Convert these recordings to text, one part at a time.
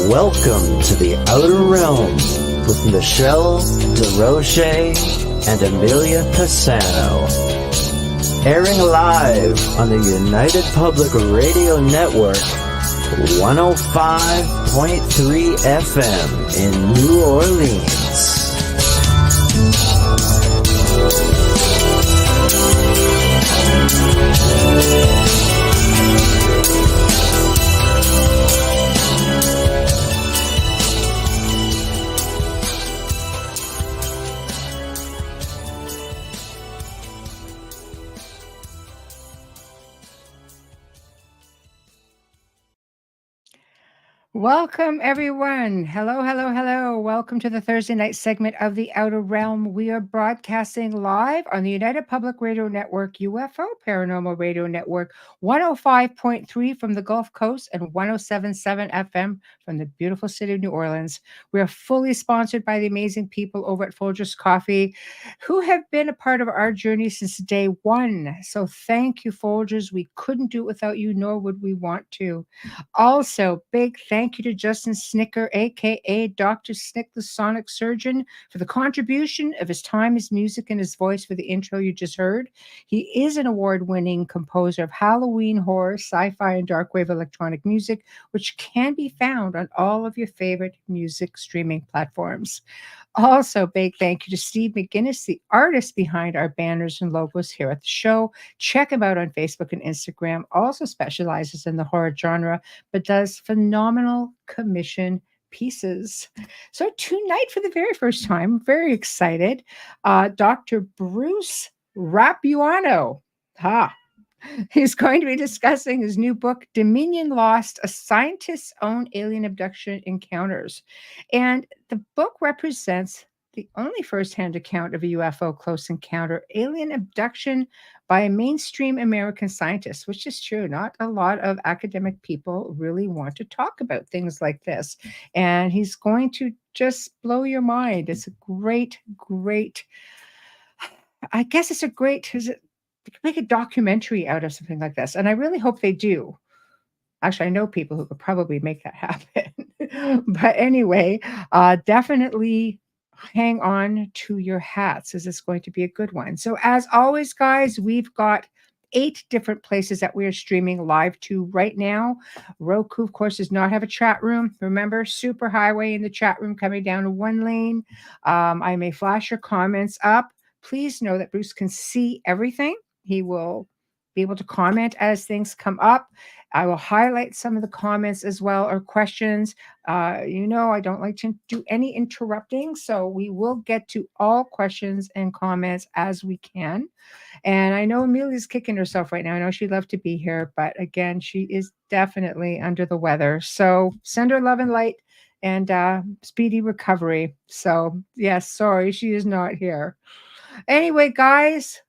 Welcome to the Outer Realm with Michelle Desrochers and Amelia Pisano. Airing live on the United Public Radio Network, 105.3 FM in New Orleans. Welcome, everyone. Hello, hello, hello. Welcome to the Thursday night segment of The Outer Realm. We are broadcasting live on the United Public Radio Network, UFO Paranormal Radio Network, 105.3 from the Gulf Coast and 107.7 FM from the beautiful city of New Orleans. We are fully sponsored by the amazing people over at Folgers Coffee, who have been a part of our journey since day one. So thank you, Folgers. We couldn't do it without you, nor would we want to. Also, big thank you to Justin Snicker, aka Dr. Snick, the Sonic Surgeon, for the contribution of his time, his music, and his voice for the intro you just heard. He is an award-winning composer of Halloween horror, sci-fi, and dark wave electronic music, which can be found on all of your favorite music streaming platforms. Also, big thank you to Steve McGinnis, the artist behind our banners and logos here at the show. Check him out on Facebook and Instagram. Also specializes in the horror genre, but does phenomenal commission pieces. So tonight, for the very first time, very excited, Dr. Bruce Rapuano. He's going to be discussing his new book, Dominion Lost, A Scientist's Own Alien Abduction Encounters. And the book represents the only first-hand account of a UFO close encounter, alien abduction by a mainstream American scientist, which is true. Not a lot of academic people really want to talk about things like this. And he's going to just blow your mind. It's a great, I guess it's a great, make a documentary out of something like this. And I really hope they do. Actually, I know people who could probably make that happen. But anyway, definitely hang on to your hats, as it's going to be a good one. So as always, guys, we've got 8 different places that we are streaming live to right now. Roku, of course, does not have a chat room. Remember, super highway in the chat room coming down to one lane. I may flash your comments up. Please know that Bruce can see everything. He will be able to comment as things come up. I will highlight some of the comments as well, or questions. I don't like to do any interrupting, so we will get to all questions and comments as we can. And I know Amelia's kicking herself right now. I know she'd love to be here, but again, she is definitely under the weather. So send her love and light and speedy recovery. So yes, sorry, she is not here. Anyway, guys,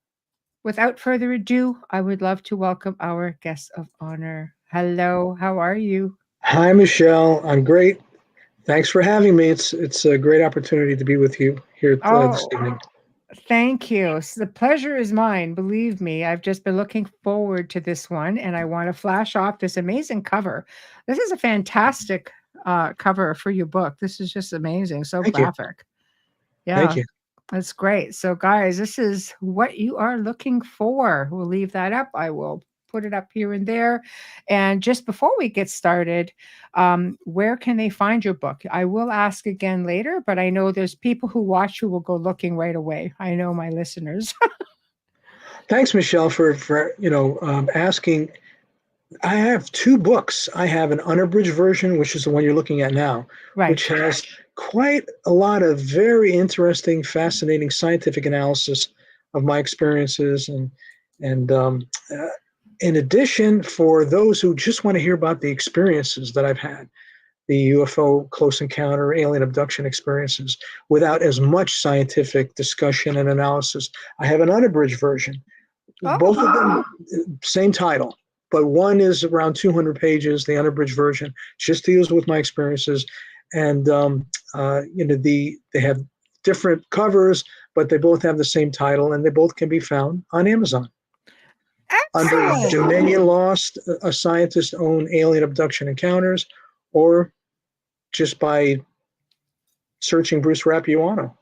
without further ado, I would love to welcome our guest of honor. Hello, how are you? Hi, Michelle. I'm great. Thanks for having me. It's a great opportunity to be with you here this evening. Thank you. So the pleasure is mine. Believe me, I've just been looking forward to this one, and I want to flash off this amazing cover. This is a fantastic cover for your book. This is just amazing. So Thank graphic. You. Yeah. Thank you. That's great. So, guys, this is what you are looking for. We'll leave that up. I will put it up here and there. And just before we get started, where can they find your book? I will ask again later, but I know there's people who watch who will go looking right away. I know my listeners. Thanks, Michelle, for asking. I have 2 books. I have an unabridged version, which is the one you're looking at now, Right. which has quite a lot of very interesting, fascinating scientific analysis of my experiences. And in addition, for those who just want to hear about the experiences that I've had, the UFO close encounter, alien abduction experiences, without as much scientific discussion and analysis, I have an unabridged version. Both of them, same title. But one is around 200 pages, the unabridged version, just deals with my experiences. And, they have different covers, but they both have the same title, and they both can be found on Amazon. Excellent. Under Dominion Lost, A Scientist's Own Alien Abduction Encounters, or just by searching Bruce Rapuano.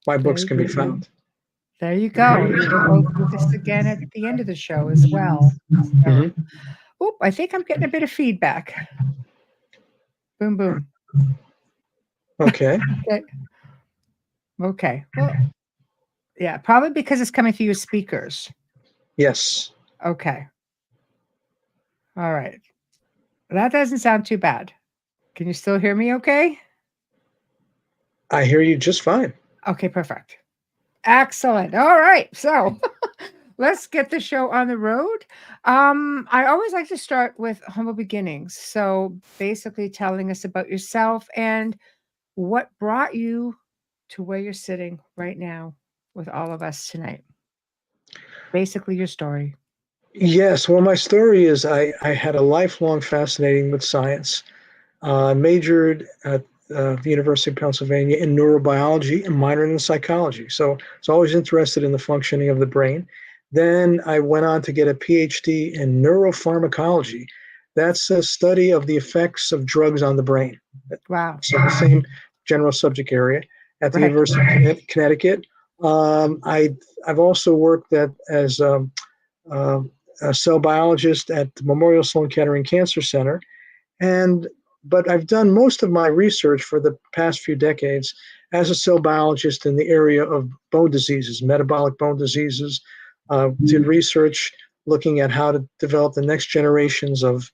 My books can be found. There you go. We will go through this again at the end of the show as well. So, oop, I think I'm getting a bit of feedback. Boom, boom. Okay. Okay. Well, yeah, probably because it's coming through your speakers. Yes. Okay. All right. That doesn't sound too bad. Can you still hear me okay? I hear you just fine. Okay, perfect. Excellent. All right. So let's get the show on the road. I always like to start with humble beginnings. So basically telling us about yourself and what brought you to where you're sitting right now with all of us tonight. Basically your story. Yes. Well, my story is I had a lifelong fascinating with science. Majored at the University of Pennsylvania in neurobiology and minored in psychology. So I was always interested in the functioning of the brain. Then I went on to get a Ph.D. in neuropharmacology. That's a study of the effects of drugs on the brain. Wow. So the same general subject area at the University of Connecticut. I've also worked as a cell biologist at the Memorial Sloan-Kettering Cancer Center. But I've done most of my research for the past few decades as a cell biologist in the area of bone diseases, metabolic bone diseases. Did research looking at how to develop the next generations of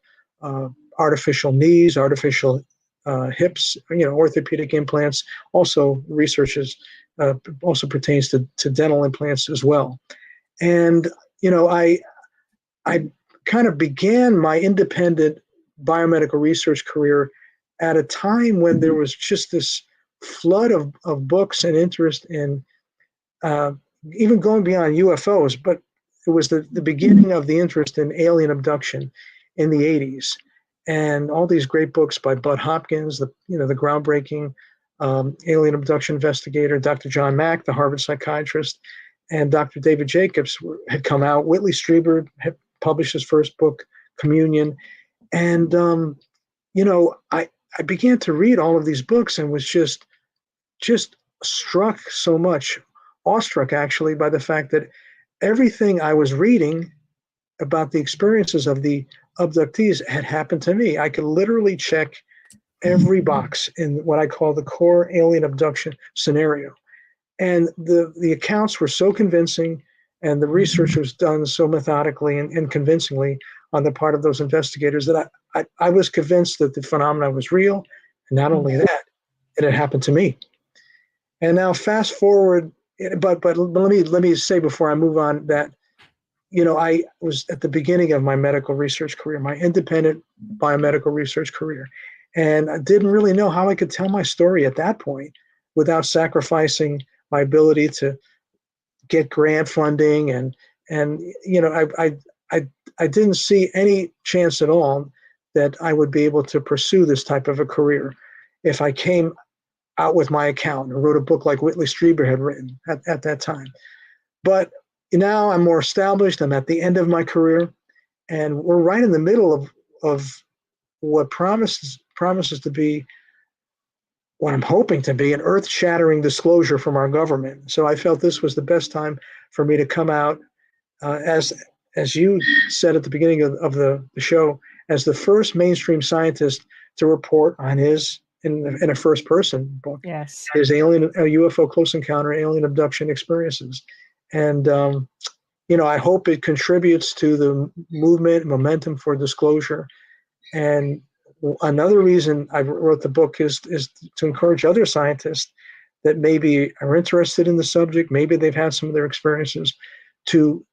artificial knees, artificial hips, orthopedic implants. Also, research also pertains to dental implants as well. And I kind of began my independent biomedical research career at a time when there was just this flood of books and interest in even going beyond UFOs, but it was the beginning of the interest in alien abduction in the 80s. And all these great books by Bud Hopkins, the groundbreaking alien abduction investigator, Dr. John Mack, the Harvard psychiatrist, and Dr. David Jacobs had come out. Whitley Strieber had published his first book, Communion. And, I began to read all of these books and was just struck so much, awestruck actually, by the fact that everything I was reading about the experiences of the abductees had happened to me. I could literally check every box in what I call the core alien abduction scenario. And the accounts were so convincing, and the research was done so methodically and convincingly on the part of those investigators that I was convinced that the phenomenon was real. And not only that, it had happened to me. And now fast forward, but let me say before I move on that, I was at the beginning of my medical research career, my independent biomedical research career. And I didn't really know how I could tell my story at that point without sacrificing my ability to get grant funding. I didn't see any chance at all that I would be able to pursue this type of a career if I came out with my account and wrote a book like Whitley Strieber had written at that time. But now I'm more established. I'm at the end of my career, and we're right in the middle of what promises to be, what I'm hoping to be, an earth-shattering disclosure from our government. So I felt this was the best time for me to come out, as you said at the beginning of the show, as the first mainstream scientist to report on his, in a first-person book, yes, his UFO close encounter alien abduction experiences. And I hope it contributes to the movement, momentum for disclosure. And another reason I wrote the book is to encourage other scientists that maybe are interested in the subject, maybe they've had some of their experiences, to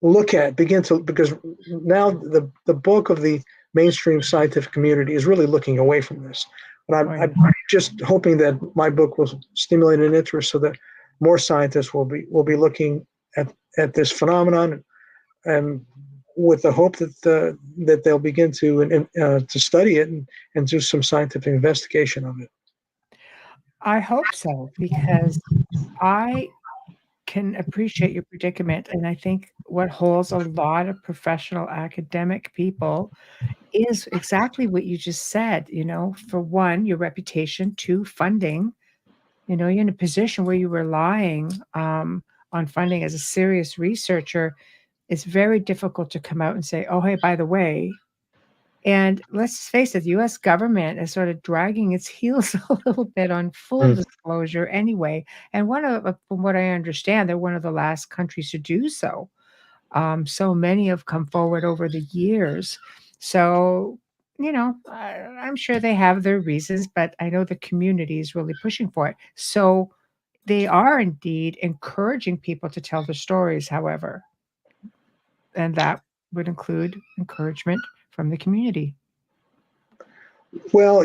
because now the bulk of the mainstream scientific community is really looking away from this. But I'm just hoping that my book will stimulate an interest so that more scientists will be looking at this phenomenon, and with the hope that they'll begin to study it and do some scientific investigation of it. I hope so, because I can appreciate your predicament, and I think what holds a lot of professional academic people is exactly what you just said, for one, your reputation, two, funding. You're in a position where you're relying, on funding as a serious researcher. It's very difficult to come out and say, "Oh, hey, by the way," and let's face it, the US government is sort of dragging its heels a little bit on full Mm. disclosure anyway, and from what I understand, they're one of the last countries to do so. So many have come forward over the years. So, I'm sure they have their reasons, but I know the community is really pushing for it. So they are indeed encouraging people to tell their stories, however, and that would include encouragement from the community. Well,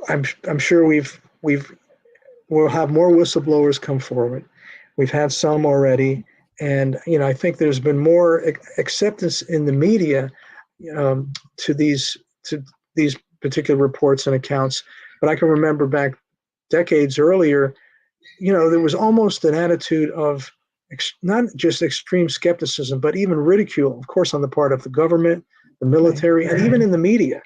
I'm sure we'll have more whistleblowers come forward. We've had some already, and I think there's been more acceptance in the media to these particular reports and accounts. But I can remember back decades earlier, there was almost an attitude of not just extreme skepticism, but even ridicule, of course, on the part of the government, the Right. military, and even in the media.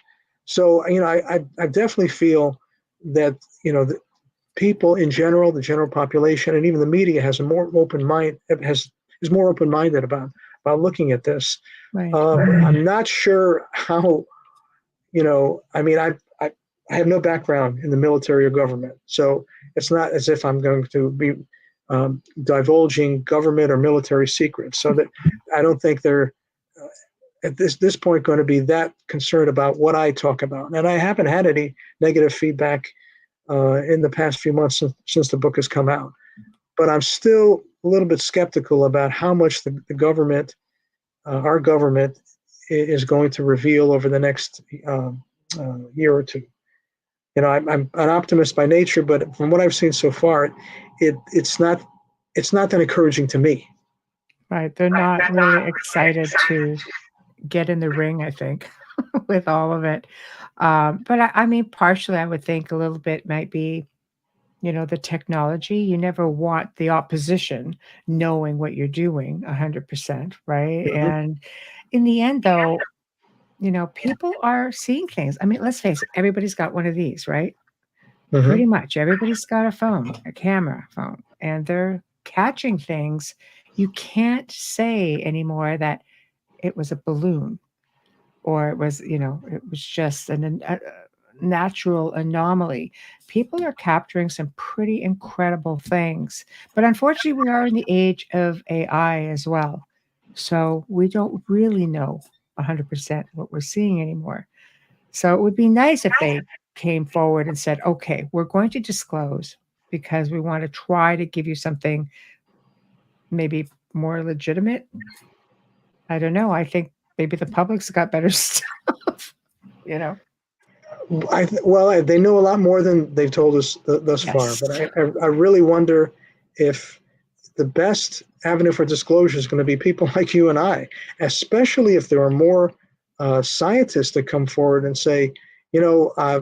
So, I definitely feel that, the people in general, the general population, and even the media has a more open mind, is more open-minded about looking at this. Right. I'm not sure how, I have no background in the military or government, so it's not as if I'm going to be divulging government or military secrets. So that I don't think they're at this point going to be that concerned about what I talk about. And I haven't had any negative feedback in the past few months since the book has come out. But I'm still a little bit skeptical about how much the government, our government, is going to reveal over the next year or two. I'm an optimist by nature, but from what I've seen so far, it's not that encouraging to me. Right. They're not really excited to get in the ring, I think, with all of it. But I mean, partially, I would think a little bit might be, the technology. You never want the opposition knowing what you're doing 100%, right? Mhm. And in the end, though, people are seeing things. I mean, let's face it, everybody's got one of these, right? Pretty Mhm. much everybody's got a phone, a camera phone, and they're catching things. You can't say anymore that it was a balloon or it was just a natural anomaly. People are capturing some pretty incredible things. But unfortunately, we are in the age of AI as well. So we don't really know 100% what we're seeing anymore. So it would be nice if they came forward and said, okay, we're going to disclose because we want to try to give you something maybe more legitimate. I don't know. I think maybe the public's got better stuff, you know? Well, they know a lot more than they've told us thus far, Yes. but I really wonder if the best avenue for disclosure is going to be people like you and I, especially if there are more scientists that come forward and say, I,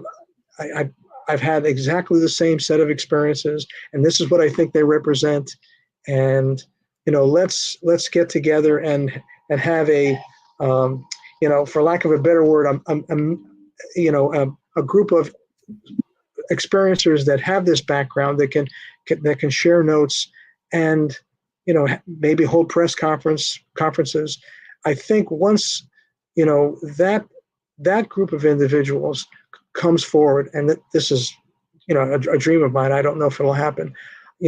I've had exactly the same set of experiences, and this is what I think they represent, and let's get together and have a, for lack of a better word, a group of experiencers that have this background that can share notes and maybe hold press conferences. I think once that group of individuals comes forward, and this is a dream of mine. I don't know if it'll happen.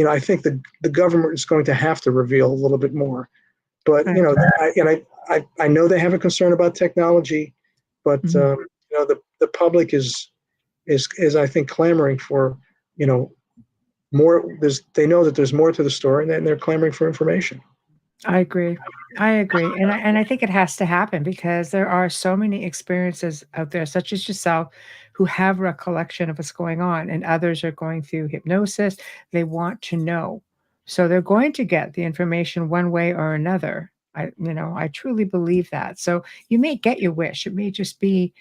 I think the government is going to have to reveal a little bit more. But Right. I know they have a concern about technology, but Mhm. the public is I think clamoring for more. They know that there's more to the story, and they're clamoring for information. I agree. I agree. And I think it has to happen because there are so many experiences out there, such as yourself, who have recollection of what's going on, and others are going through hypnosis. They want to know. So they're going to get the information one way or another. I truly believe that. So you may get your wish. It may just be,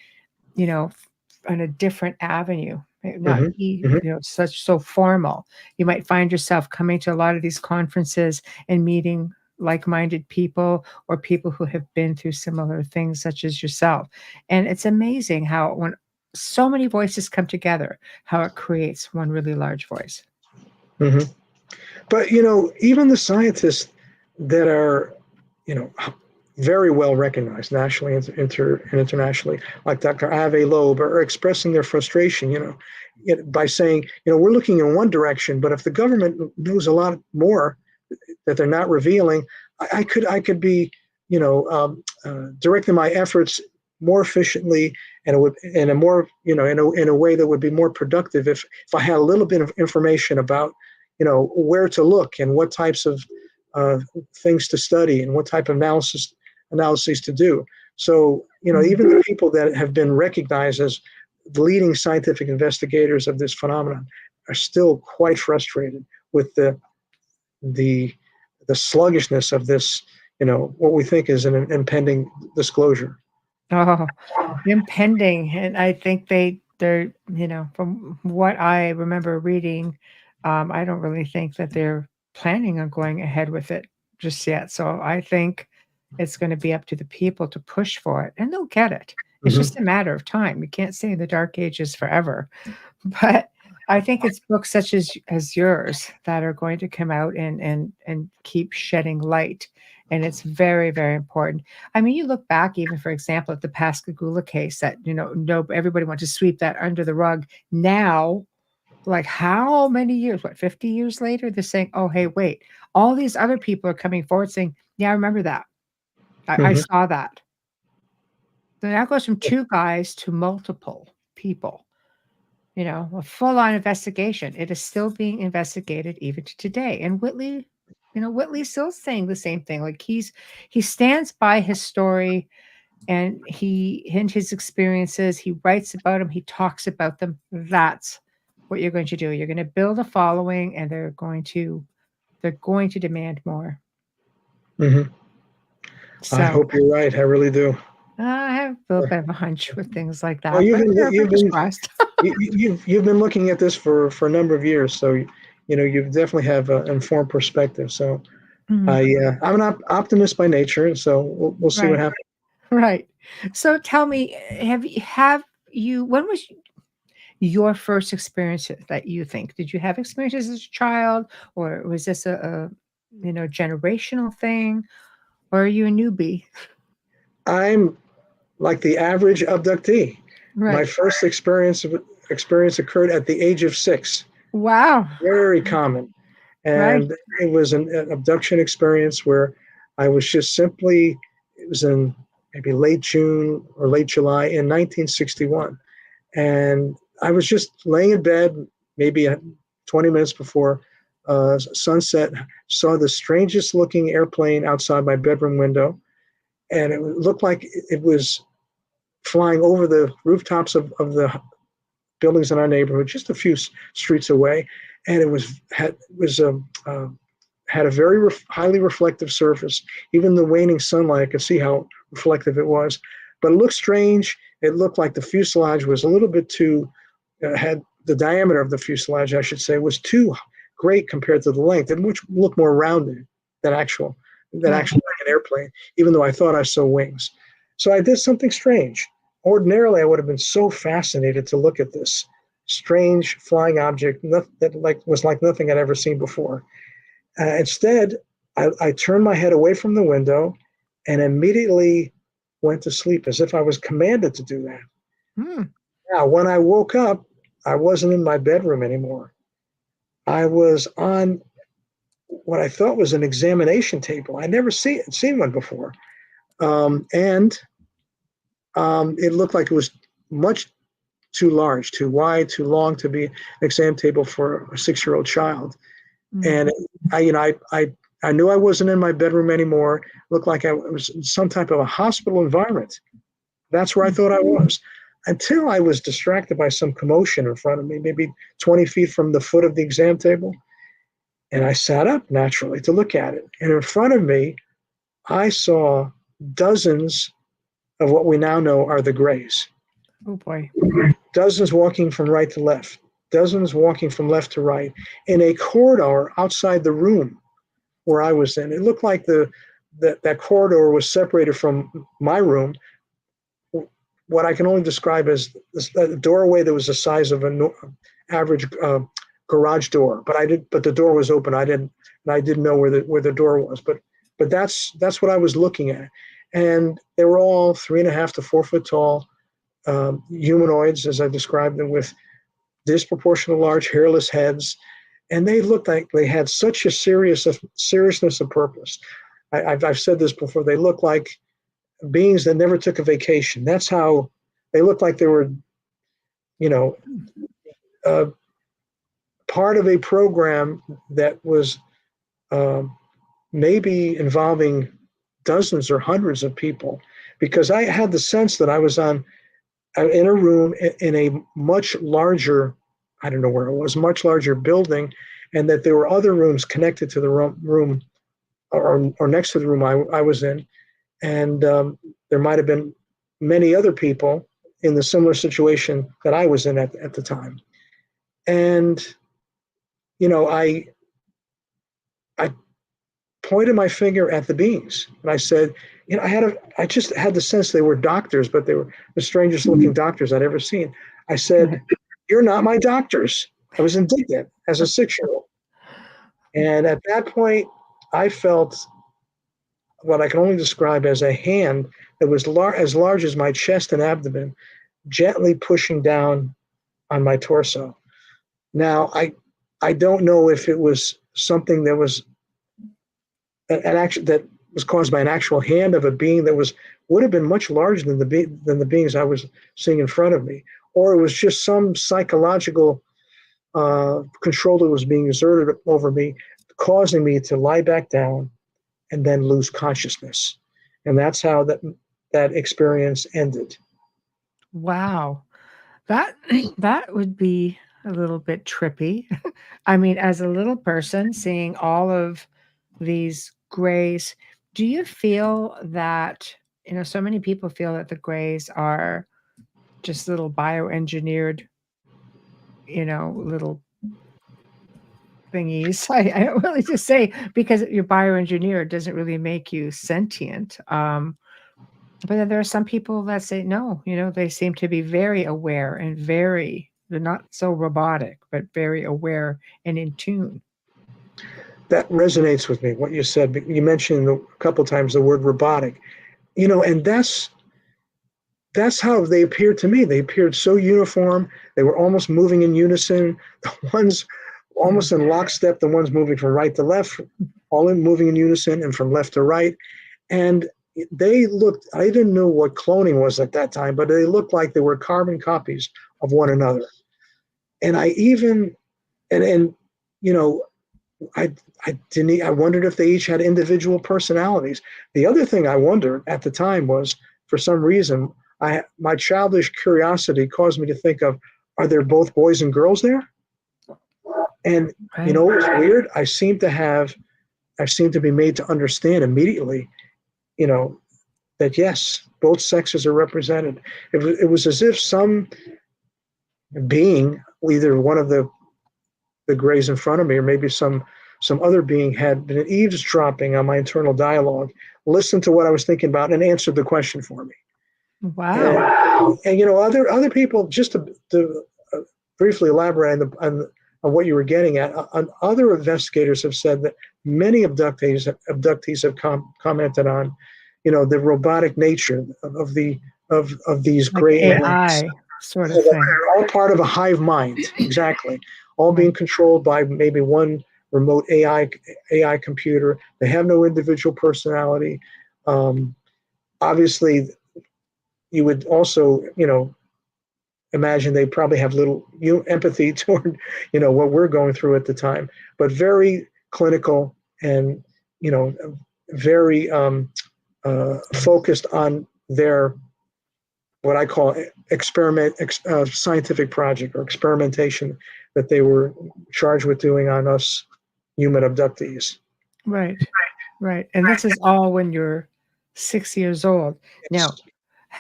on a different avenue. not Mhm. be, Mhm. so formal. You might find yourself coming to a lot of these conferences and meeting like-minded people or people who have been through similar things such as yourself. And it's amazing how when so many voices come together, how it creates one really large voice. Mhm. But even the scientists that are, you know, very well recognized nationally and internationally, like Dr. Ave Loeb, are expressing their frustration, by saying, we're looking in one direction, but if the government knows a lot more that they're not revealing, I could be, directing my efforts more efficiently, and it would in a more, in a way that would be more productive if I had a little bit of information about, where to look and what types of uh, things to study and what type of analyses to do. So, Mm. even the people that have been recognized as the leading scientific investigators of this phenomenon are still quite frustrated with the the sluggishness of this, what we think is an impending disclosure. Oh, impending, and I think they're, from what I remember reading, I don't really think that they're planning on going ahead with it just yet. So I think it's gonna be up to the people to push for it, and they'll get it. It's Hmm. just a matter of time. You can't stay in the dark ages forever. But I think it's books such as yours that are going to come out and keep shedding light, and it's very, very important. I mean, you look back even, for example, at the Pascagoula case that, no everybody wanted to sweep that under the rug. Now, like, how many years? What, 50 years later, they're saying, "Oh, hey, wait." All these other people are coming forward saying, "Yeah, I remember that. I Hmm. saw that." So now it goes from 2 guys to multiple people. A full-on investigation. It is still being investigated even to today. And Whitley's still saying the same thing. Like he stands by his story and his experiences. He writes about them. He talks about them. That's what you're going to do. You're going to build a following, and they're going to demand more. Hmm. I So hope you're right. I really do. I have a little bit of a hunch with things like Well, that, but fingers crossed. you've been looking at this for a number of years, so you definitely have an informed perspective. So Mhm. I'm an optimist by nature, so we'll see what Right. happens. Right. So tell me, have you when was your first experience that you think? Did you have experiences as a child, or was this a generational thing, or are you a newbie? I'm like the average abductee. My Right. first experience occurred at the age of 6. Wow. Very common. Right. And it was an abduction experience where I was just simply, it was in maybe late June or late July in 1961. And I was just laying in bed, maybe 20 minutes before sunset, saw the strangest looking airplane outside my bedroom window. And it looked like it was flying over the rooftops of the buildings in our neighborhood, just a few streets away. And it had a very highly reflective surface. Even the waning sunlight, I could see how reflective it was. But it looked strange. It looked like the fuselage was a little bit too, had the diameter of the fuselage, I should say, was too great compared to the length, and which looked more rounded than Right. actually like an airplane, even though I thought I saw wings. So I did something strange. Ordinarily, I would have been so fascinated to look at this strange flying object that was like nothing I'd ever seen before. Instead, I turned my head away from the window and immediately went to sleep as if I was commanded to do that. Hmm. Now, when I woke up, I wasn't in my bedroom anymore. I was on what I thought was an examination table. I never seen one before. And it looked like it was much too large, too wide, too long to be an exam table for a 6-year-old child. Mm. And I knew I wasn't in my bedroom anymore. It looked like I was in some type of a hospital environment. That's where I Mm. thought I was, until I was distracted by some commotion in front of me, maybe 20 feet from the foot of the exam table. And I sat up naturally to look at it. And in front of me, I saw dozens of what we now know are the grays. Oh boy. dozens walking from right to left, dozens walking from left to right, in a corridor outside the room where I was in. It looked like that corridor was separated from my room, what I can only describe as a doorway that was the size of an average garage door. But the door was open. I didn't know where the door was. But that's what I was looking at, and they were all 3.5 to 4 foot tall humanoids, as I described them, with disproportionately large hairless heads, and they looked like they had such a seriousness of purpose. I've said this before. They looked like beings that never took a vacation. That's how they looked like they were, part of a program that was maybe involving dozens or hundreds of people, because I had the sense that I was in a room in a much larger, I don't know where it was, much larger building, and that there were other rooms connected to the room or next to the room I was in. And there might have been many other people in the similar situation that I was in at the time. And, I pointed my finger at the beings, and I said, I just had the sense they were doctors, but they were the strangest looking doctors I'd ever seen. I said, "You're not my doctors." I was indignant as a 6-year-old. And at that point, I felt what I can only describe as a hand that was as large as my chest and abdomen, gently pushing down on my torso. Now, I don't know if it was something that was an action that was caused by an actual hand of a being that would have been much larger than the beings I was seeing in front of me, or it was just some psychological control that was being exerted over me, causing me to lie back down and then lose consciousness. And that's how that experience ended. Wow. That would be a little bit trippy. I mean, as a little person seeing all of these grays, do you feel that, so many people feel that the grays are just little bioengineered, little thingies. I don't really just say because you're bioengineered doesn't really make you sentient. But then there are some people that say, no, they seem to be very aware and they're not so robotic, but very aware and in tune. That resonates with me, what you said. You mentioned a couple times the word robotic, and that's how they appeared to me. They appeared so uniform. They were almost moving in unison. The ones almost in lockstep, the ones moving from right to left, moving in unison, and from left to right. And they looked, I didn't know what cloning was at that time, but they looked like they were carbon copies of one another. And I wondered if they each had individual personalities. The other thing I wondered at the time was, for some reason, my childish curiosity caused me to think of, are there both boys and girls there? And Right. It was weird. I seem to be made to understand immediately, that yes, both sexes are represented. It was as if some being, either one of the grays in front of me, or maybe some other being, had been eavesdropping on my internal dialogue, listened to what I was thinking about, and answered the question for me. Wow. And other people, just to briefly elaborate on what you were getting at, other investigators have said that many abductees have commented on, the robotic nature of these Like gray AI aliens. sort of thing. They're all part of a hive mind, exactly. All being controlled by maybe one remote AI computer. They have no individual personality. Obviously, you would also, imagine they probably have little empathy toward, what we're going through at the time, but very clinical and, very focused on their, what I call scientific project or experimentation that they were charged with doing on us human abductees. Right. And this is all when you're 6 years old. Now,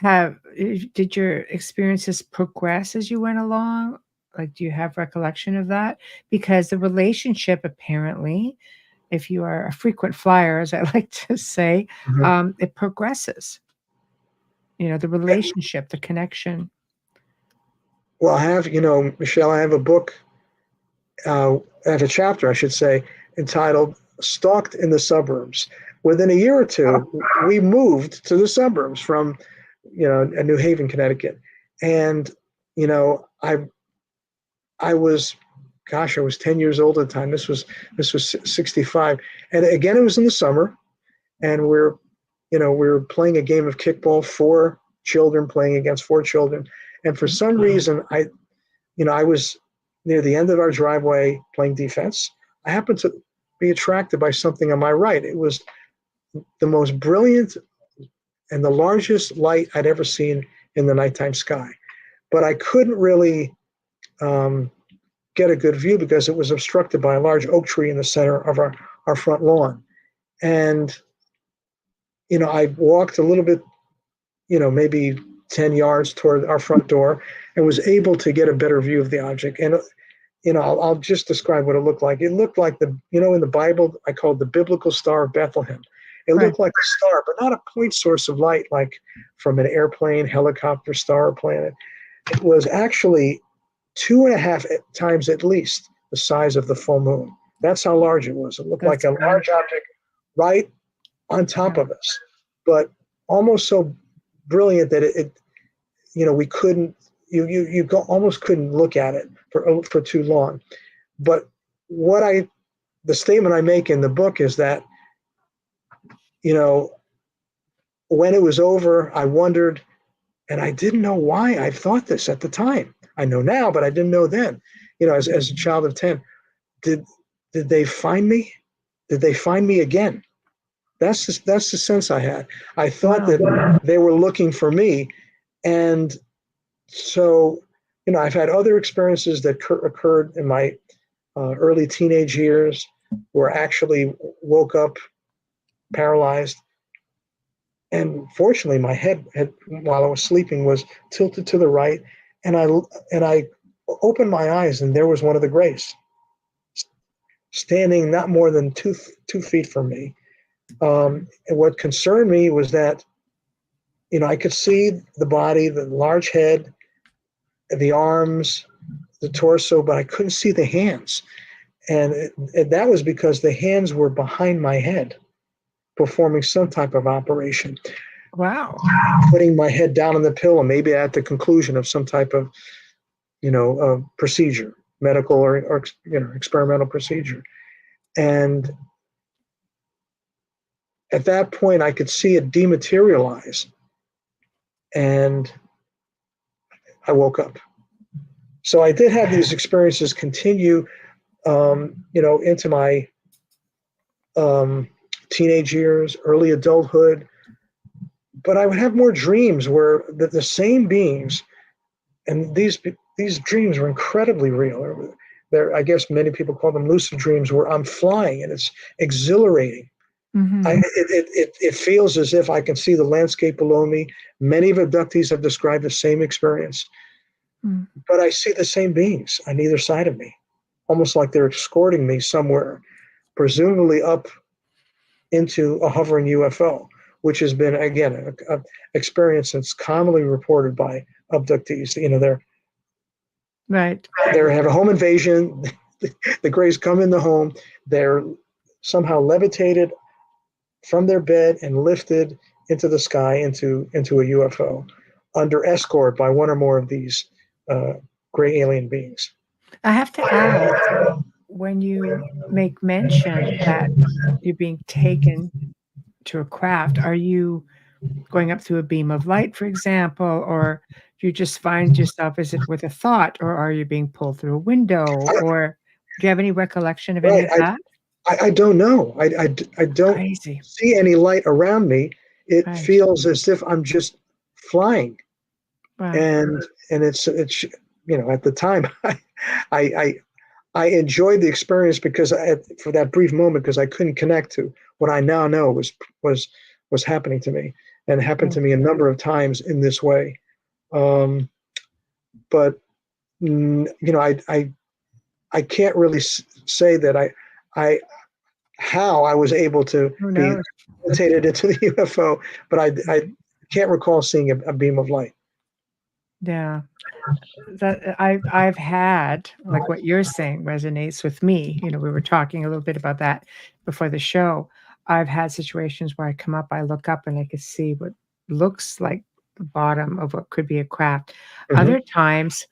Did your experiences progress as you went along? Like, do you have recollection of that? Because the relationship apparently, if you are a frequent flyer, as I like to say, Mhm. it progresses. You know, the relationship, the connection. Well, Michelle, I have a book, I have a chapter, I should say, entitled Stalked in the Suburbs. Within a year or two, we moved to the suburbs from, New Haven, Connecticut. And, I was, gosh, I was 10 years old at the time. This was 65. And again, it was in the summer, and we were playing a game of kickball, four children playing against four children. And for some reason, I was near the end of our driveway playing defense. I happened to be attracted by something on my right. It was the most brilliant and the largest light I'd ever seen in the nighttime sky. But I couldn't really get a good view because it was obstructed by a large oak tree in the center of our front lawn. And, I walked a little bit, maybe 10 yards toward our front door and was able to get a better view of the object. And, I'll just describe what it looked like. It looked like in the Bible, I call it the biblical Star of Bethlehem. It Right. looked like a star, but not a point source of light like from an airplane, helicopter, star, or planet. It was actually 2.5 times at least the size of the full moon. That's how large it was. It looked like That's a great. large object right on top of us, but almost so brilliant that we couldn't, almost couldn't look at it for too long. But the statement I make in the book is that, when it was over, I wondered, and I didn't know why I thought this at the time. I know now, but I didn't know then. As a child of 10, did they find me? Did they find me again? That's the sense I had. I thought that they were looking for me, and so I've had other experiences that occurred in my early teenage years, where I actually woke up paralyzed. And fortunately, my head while I was sleeping was tilted to the right, and I opened my eyes, and there was one of the Greys standing not more than 2 feet from me. And what concerned me was that I could see the body, the large head, the arms, the torso, but I couldn't see the hands, and that was because the hands were behind my head, performing some type of operation. Wow. Putting my head down on the pillow, maybe at the conclusion of some type of, procedure, medical or experimental procedure. And at that point, I could see it dematerialize, and I woke up. So I did have these experiences continue, into my teenage years, early adulthood. But I would have more dreams where the same beings, and these dreams were incredibly real. I guess many people call them lucid dreams, where I'm flying and it's exhilarating. Mm-hmm. It feels as if I can see the landscape below me. Many of abductees have described the same experience, but I see the same beings on either side of me, almost like they're escorting me somewhere, presumably up into a hovering UFO, which has been, again, an experience that's commonly reported by abductees. They have a home invasion. The Greys come in the home. They're somehow levitated from their bed and lifted into the sky into a UFO under escort by one or more of these gray alien beings. I have to ask, when you make mention that you're being taken to a craft, are you going up through a beam of light, for example, or do you just find yourself, is it with a thought, or are you being pulled through a window, or do you have any recollection of any of that? I don't know. I don't Crazy. see any light around me. It Right. feels as if I'm just flying, Wow. and it's at the time I enjoyed the experience because for that brief moment, because I couldn't connect to what I now know was happening to me. and happened to me a number of times in this way. But I can't really say that how I was able to be rotated into the UFO, but I can't recall seeing a beam of light. Yeah. That I've had, like what you're saying resonates with me. We were talking a little bit about that before the show. I've had situations where I come up, I look up, and I can see what looks like the bottom of what could be a craft. Other times,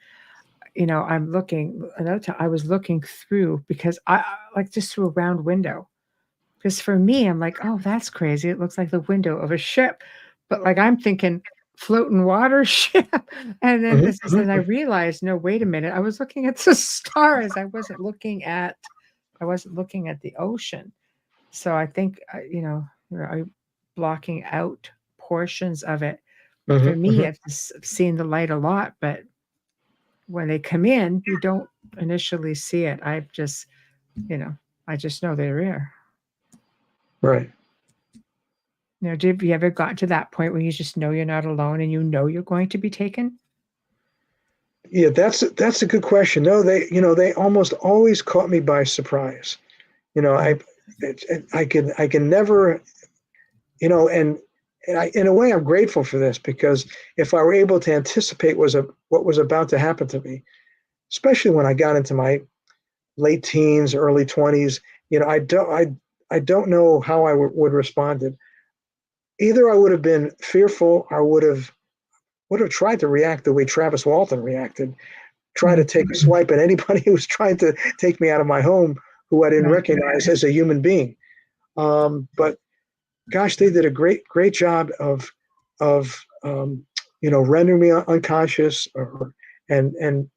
I was looking through because I like just through a round window. Because for me, I'm like, oh, that's crazy. It looks like the window of a ship. But like I'm thinking floating water ship. And then I realized, no, wait a minute. I was looking at the stars. I wasn't looking at the ocean. So I think I'm blocking out portions of it. For me, I've seen the light a lot, but when they come in, you don't initially see it. I just know they're here. Right. Have you ever gotten to that point where you just know you're not alone and you're going to be taken? Yeah, that's a good question. No, they almost always caught me by surprise. I can never, and in a way I'm grateful for this, because if I were able to anticipate what was about to happen to me, especially when I got into my late teens, early 20s, I don't know how I would responded. Either I would have been fearful, or would have tried to react the way Travis Walton reacted, try to take a swipe at anybody who was trying to take me out of my home who I didn't recognize as a human being. But gosh, they did a great job of rendering me unconscious, and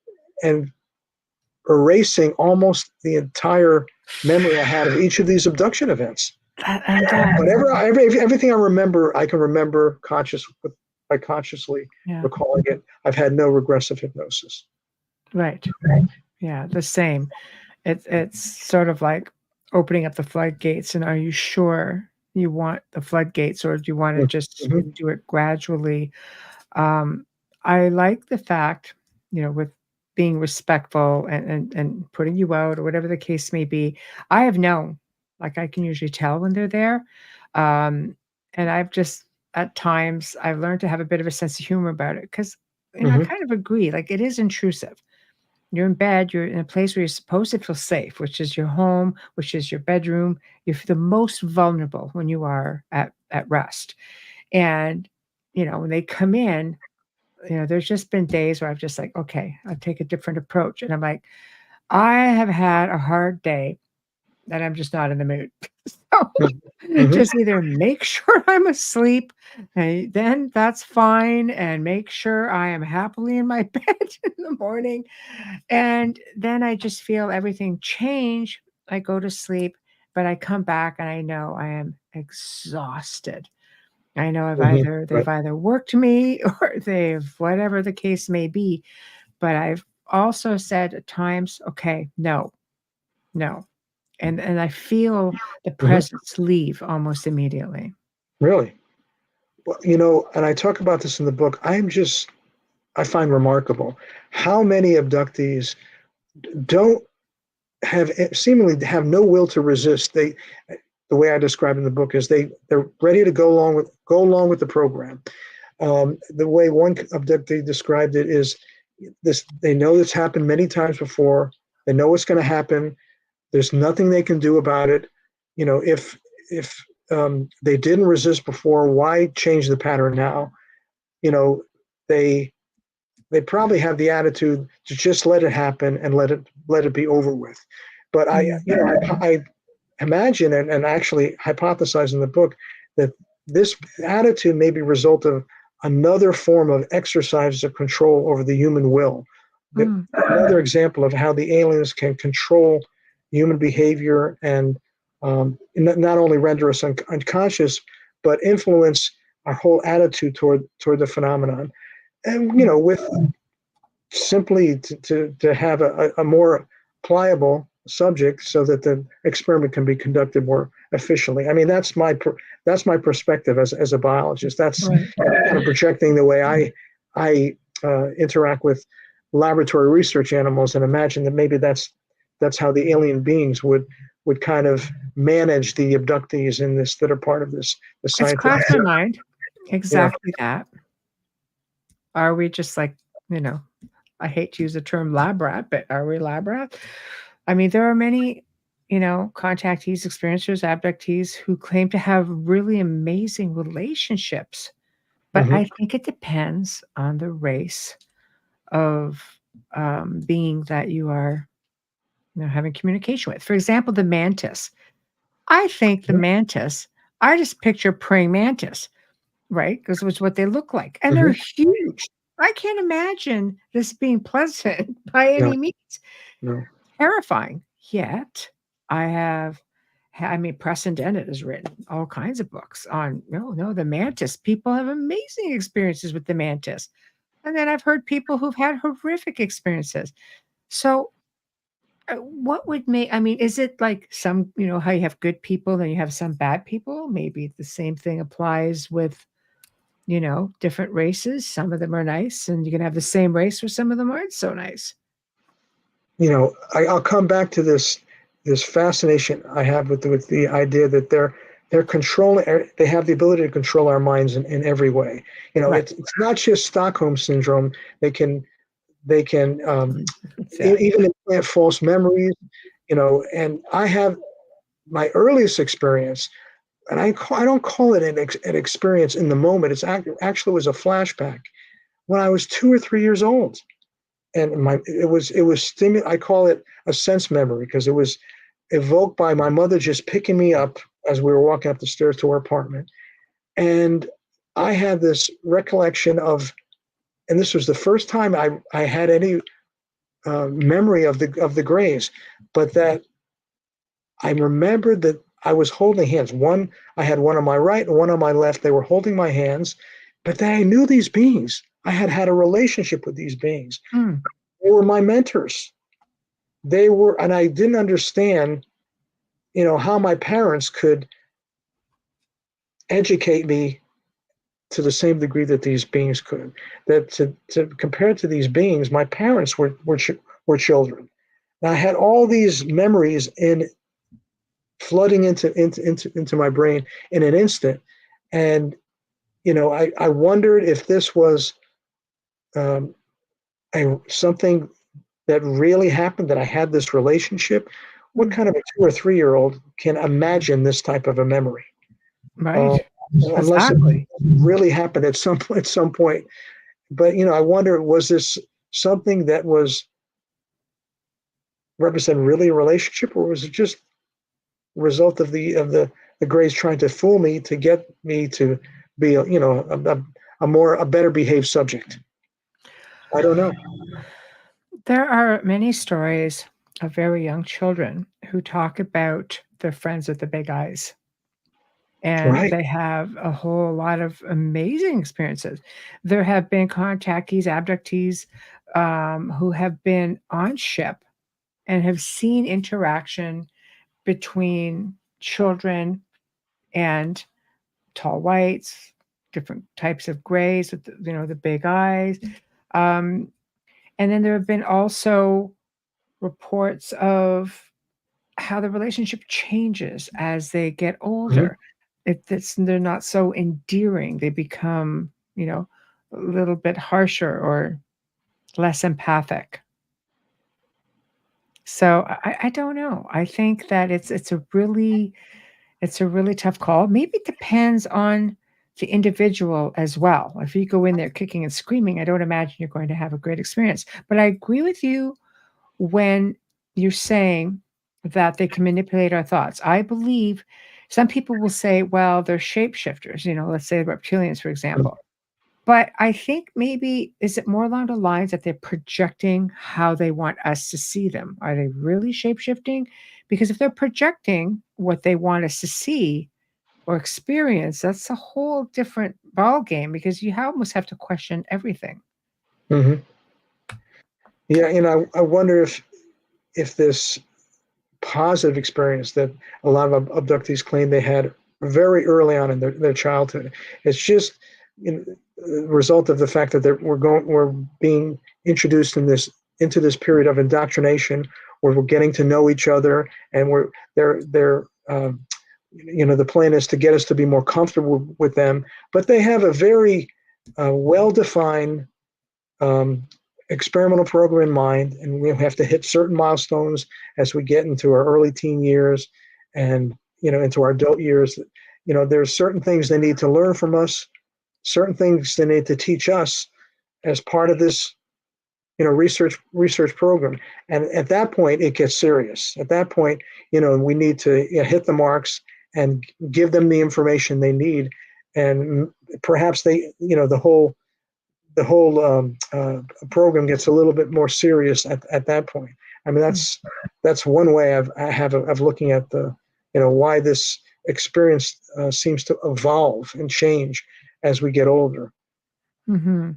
erasing almost the entire memory I had of each of these abduction events. Everything I remember, I can remember by consciously recalling it. I've had no regressive hypnosis. Right. Yeah, the same. It's sort of like opening up the floodgates. And are you sure you want the floodgates, or do you want to just do it gradually? I like the fact, with being respectful and putting you out, or whatever the case may be. I have known, like I can usually tell when they're there. And I've just, at times, I've learned to have a bit of a sense of humor about it, because, I kind of agree, like it is intrusive. You're in bed, you're in a place where you're supposed to feel safe, which is your home, which is your bedroom. You're the most vulnerable when you are at rest. And, when they come in, there's just been days where I've just like, okay, I'll take a different approach. And I'm like, I have had a hard day and I'm just not in the mood. So just either make sure I'm asleep, and then that's fine, and make sure I am happily in my bed in the morning. And then I just feel everything change. I go to sleep, but I come back and I know I am exhausted. I know they've either worked me or they've, whatever the case may be. But I've also said at times, okay, no. And I feel the presence leave almost immediately. Really? Well, and I talk about this in the book. I find remarkable how many abductees seemingly have no will to resist. The way I describe in the book is they're ready to go along with the program. The way one abductee described it is this: they know this happened many times before. They know what's going to happen. There's nothing they can do about it. If they didn't resist before, why change the pattern now? They probably have the attitude to just let it happen and let it be over with. But I imagine and actually hypothesize in the book that this attitude may be a result of another form of exercise of control over the human will. Another example of how the aliens can control human behavior and not only render us unconscious, but influence our whole attitude toward the phenomenon. And with simply to have a more pliable subject so that the experiment can be conducted more efficiently. I mean, that's my perspective as a biologist. That's Right. kind of projecting the way I interact with laboratory research animals, and imagine that maybe that's how the alien beings would kind of manage the abductees in this that are part of this the It's scientific. crossed my mind. Exactly that. Are we just like, I hate to use the term lab rat, but are we lab rat? I mean, there are many, contactees, experiencers, abductees who claim to have really amazing relationships. But Mhm. I think it depends on the race of being that you are, having communication with. For example, the mantis. I think the mantis, I just picture praying mantis, right? Because it's what they look like. And they're Mhm. huge. I can't imagine this being pleasant by No, any means. no. Terrifying. Yet I mean, Preston Dennett has written all kinds of books on the mantis. People have amazing experiences with the mantis. And then I've heard people who've had horrific experiences. So what would make, I mean, is it like some, how you have good people and you have some bad people? Maybe the same thing applies with, different races. Some of them are nice, and you can have the same race where some of them aren't so nice. I'll come back to this fascination I have with the idea that they're controlling. They have the ability to control our minds in every way. Right. It's not just Stockholm syndrome. They can Yeah. even implant false memories. And I have my earliest experience, and I don't call it an experience in the moment. It's actually was a flashback when I was 2 or 3 years old, and it was I call it a sense memory because it was evoked by my mother just picking me up as we were walking up the stairs to our apartment, and I had this recollection of, and this was the first time I had any memory of the grays, but that I remembered that I was holding hands. I had one on my right and one on my left. They were holding my hands, but that I knew these beings. I had had a relationship with these beings. Hmm. They were my mentors. They were, and I didn't understand, how my parents could educate me to the same degree that these beings could. That to compare to these beings, my parents were children. And I had all these memories flooding into my brain in an instant, and I wondered if this was um, something that really happened, that I had this relationship. What kind of a 2 or 3 year old can imagine this type of a memory? Uh, Right. Unless it Exactly. really happened at some point. But I wonder, was this something that was represented really a relationship, or was it just a result of the Greys trying to fool me to get me to be a better behaved subject? I don't know. There are many stories of very young children who talk about their friends with the big eyes, and Right. they have a whole lot of amazing experiences. There have been contactees, abductees, who have been on ship and have seen interaction between children and tall whites, different types of grays with the big eyes. Um, and then there have been also reports of how the relationship changes as they get Mhm. older. They're not so endearing. They become, a little bit harsher or less empathic. So I don't know. I think that it's a really tough call. Maybe it depends on the individual as well. If you go in there kicking and screaming, I don't imagine you're going to have a great experience. But I agree with you when you're saying that they can manipulate our thoughts. I believe some people will say, well, they're shapeshifters, let's say reptilians, for example. But I think maybe is it more along the lines that they're projecting how they want us to see them? Are they really shapeshifting? Because if they're projecting what they want us to see or experience, that's a whole different ball game because you almost have to question everything. Hmm. Yeah, I wonder if this positive experience that a lot of abductees claim they had very early on in their childhood. It's just the result of the fact that we're being introduced into this period of indoctrination where we're getting to know each other, and they're the plan is to get us to be more comfortable with them, but they have a very well-defined experimental program in mind, and we have to hit certain milestones as we get into our early teen years and into our adult years. There's certain things they need to learn from us, certain things they need to teach us as part of this research program. And at that point it gets serious. At that point, we need to hit the marks and give them the information they need, and perhaps the whole program gets a little bit more serious at that point. I mean, that's one way I have of looking at why this experience seems to evolve and change as we get older. Mm-hmm.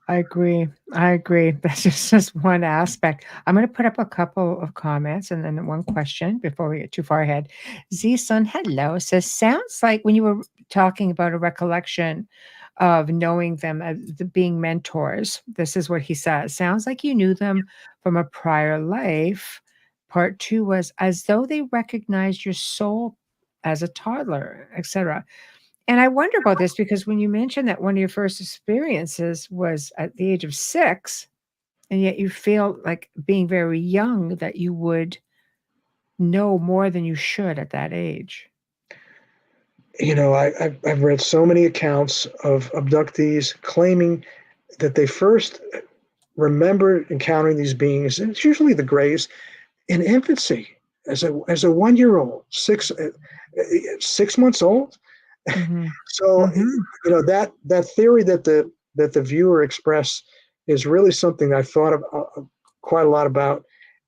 I agree. That's just one aspect. I'm going to put up a couple of comments and then one question before we get too far ahead. Z-Sun, hello, says, sounds like when you were talking about a recollection of knowing them as being mentors, this is what he says. Sounds like you knew them from a prior life. Part 2 was as though they recognized your soul as a toddler, etc. And I wonder about this because when you mentioned that one of your first experiences was at the age of 6, and yet you feel like being very young that you would know more than you should at that age. I've read so many accounts of abductees claiming that they first remember encountering these beings, and it's usually the Greys, in infancy, as a 1-year-old, 6 months old. Mm-hmm. So that theory that the viewer expressed is really something I thought of quite a lot about.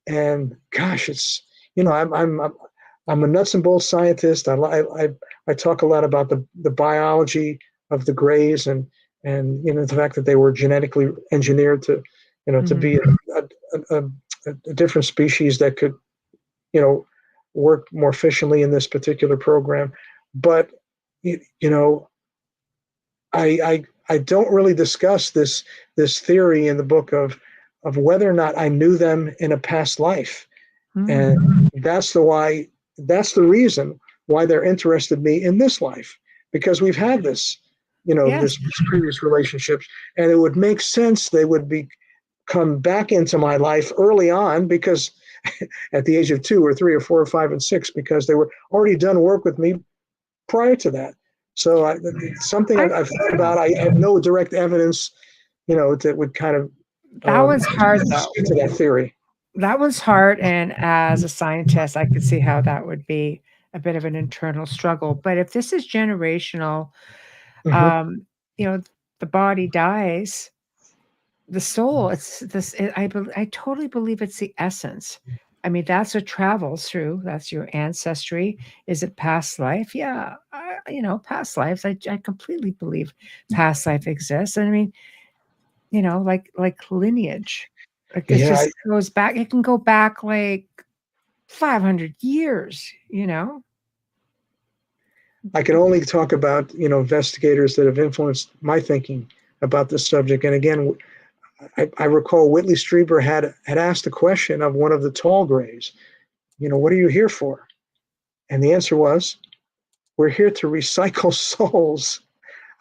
And gosh, it's I'm a nuts and bolts scientist. I talk a lot about the biology of the Greys and the fact that they were genetically engineered to to be a different species that could work more efficiently in this particular program. But I don't really discuss this theory in the book of whether or not I knew them in a past life, and that's the reason why they're interested in me in this life, because we've had this this previous relationships, and it would make sense they would come back into my life early on, because at the age of 2 or 3 or 4 or 5 and 6, because they were already done work with me prior to that. So it's something I've thought about. I have no direct evidence, that would kind of that one's hard though. To that theory. That one's hard, and as a scientist, I could see how that would be a bit of an internal struggle. But if this is generational, the body dies, the soul. It's this. I totally believe it's the essence. I mean, that's what travels through. That's your ancestry. Is it past life? Yeah, past lives. I completely believe past life exists. And I mean, like lineage. Like it just goes back. It can go back like 500 years. I can only talk about investigators that have influenced my thinking about this subject. And again, I recall Whitley Strieber had asked a question of one of the tall Greys, what are you here for? And the answer was, we're here to recycle souls.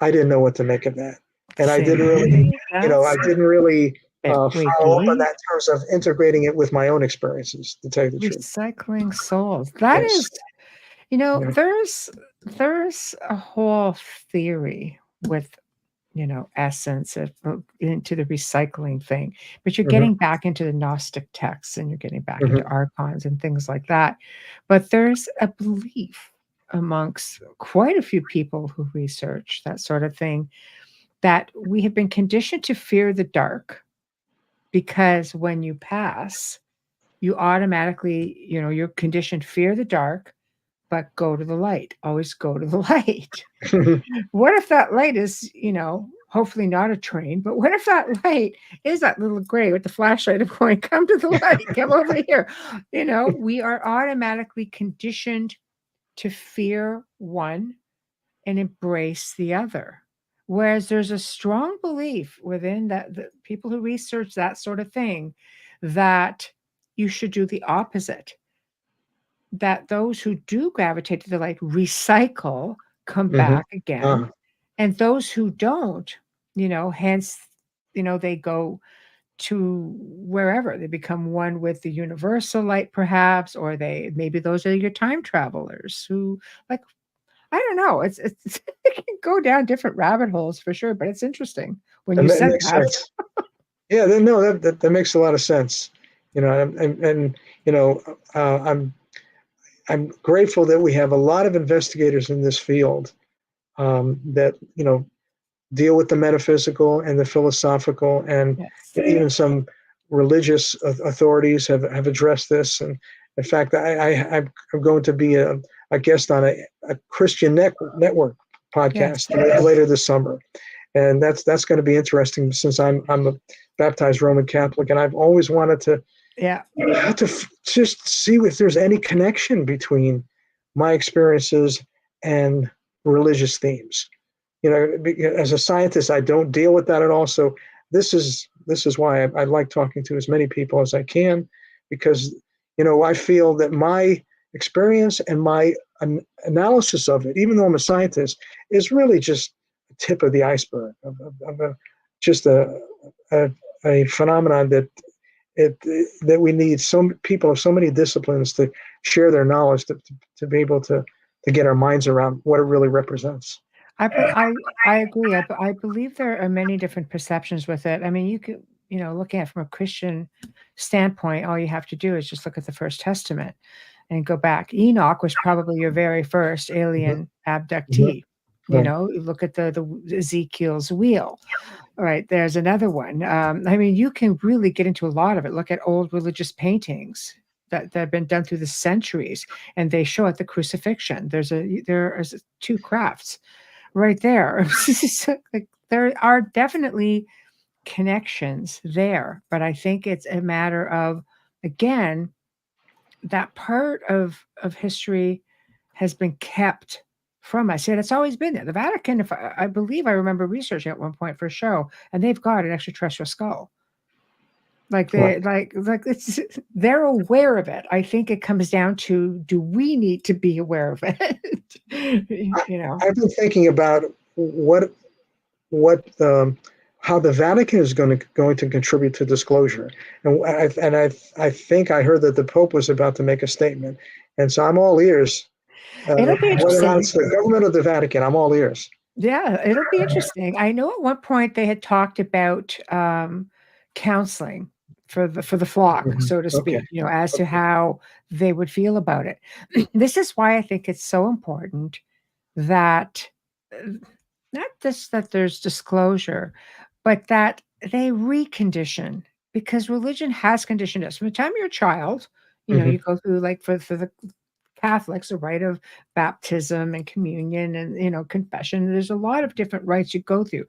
I didn't know what to make of that. And I didn't really follow up on that in terms of integrating it with my own experiences, to tell you the truth. Recycling souls. That is, there's a whole theory with essence into the recycling thing, but you're getting back into the Gnostic texts, and you're getting back into archons and things like that. But there's a belief amongst quite a few people who research that sort of thing that we have been conditioned to fear the dark, because when you pass, you automatically, you're conditioned fear the dark, but go to the light. Always go to the light. What if that light is, hopefully not a train, but what if that light is that little gray with the flashlight of going, come to the light, come over here. We are automatically conditioned to fear one and embrace the other. Whereas there's a strong belief within the people who research that sort of thing that you should do the opposite. That those who do gravitate to the light recycle, come back again, and those who don't, hence, they go to wherever they become one with the universal light, perhaps, or maybe those are your time travelers who, like, I don't know. It's it can go down different rabbit holes for sure, but it's interesting when you said makes that. sense. Yeah, no, that makes a lot of sense. I'm grateful that we have a lot of investigators in this field that deal with the metaphysical and the philosophical, and Yes. even some religious authorities have addressed this. And in fact, I'm going to be a guest on a Christian network podcast later this summer, and that's going to be interesting since I'm a baptized Roman Catholic, and I've always wanted to just see if there's any connection between my experiences and religious themes. As a scientist, I don't deal with that at all. So this is why I like talking to as many people as I can, because I feel that my experience and my analysis of it, even though I'm a scientist, is really just the tip of the iceberg of just a phenomenon that we need some people of so many disciplines to share their knowledge to be able to get our minds around what it really represents. I agree. I believe there are many different perceptions with it. I mean, you could, looking at it from a Christian standpoint, all you have to do is just look at the First Testament and go back. Enoch was probably your very first alien abductee. Right. You look at the Ezekiel's wheel. All right, there's another one. I mean, you can really get into a lot of it. Look at old religious paintings that have been done through the centuries, and they show at the crucifixion. There are two crafts right there. Like, there are definitely connections there, but I think it's a matter of, again, that part of history has been kept from us. Yet it's always been there. The Vatican, if I believe I remember researching at one point for a show, and they've got an extraterrestrial skull. Like they're aware of it. I think it comes down to, do we need to be aware of it? I've been thinking about how the Vatican is going to contribute to disclosure, and I think I heard that the Pope was about to make a statement, and so I'm all ears. It'll be interesting. Whether it's the government of the Vatican, I'm all ears. Yeah, it'll be interesting. I know at one point they had talked about counseling for the flock, so to speak, as to how they would feel about it. This is why I think it's so important that not just that there's disclosure, but that they recondition, because religion has conditioned us. From the time you're a child, you go through, like, for the Catholics, a rite of baptism and communion and, confession. There's a lot of different rites you go through.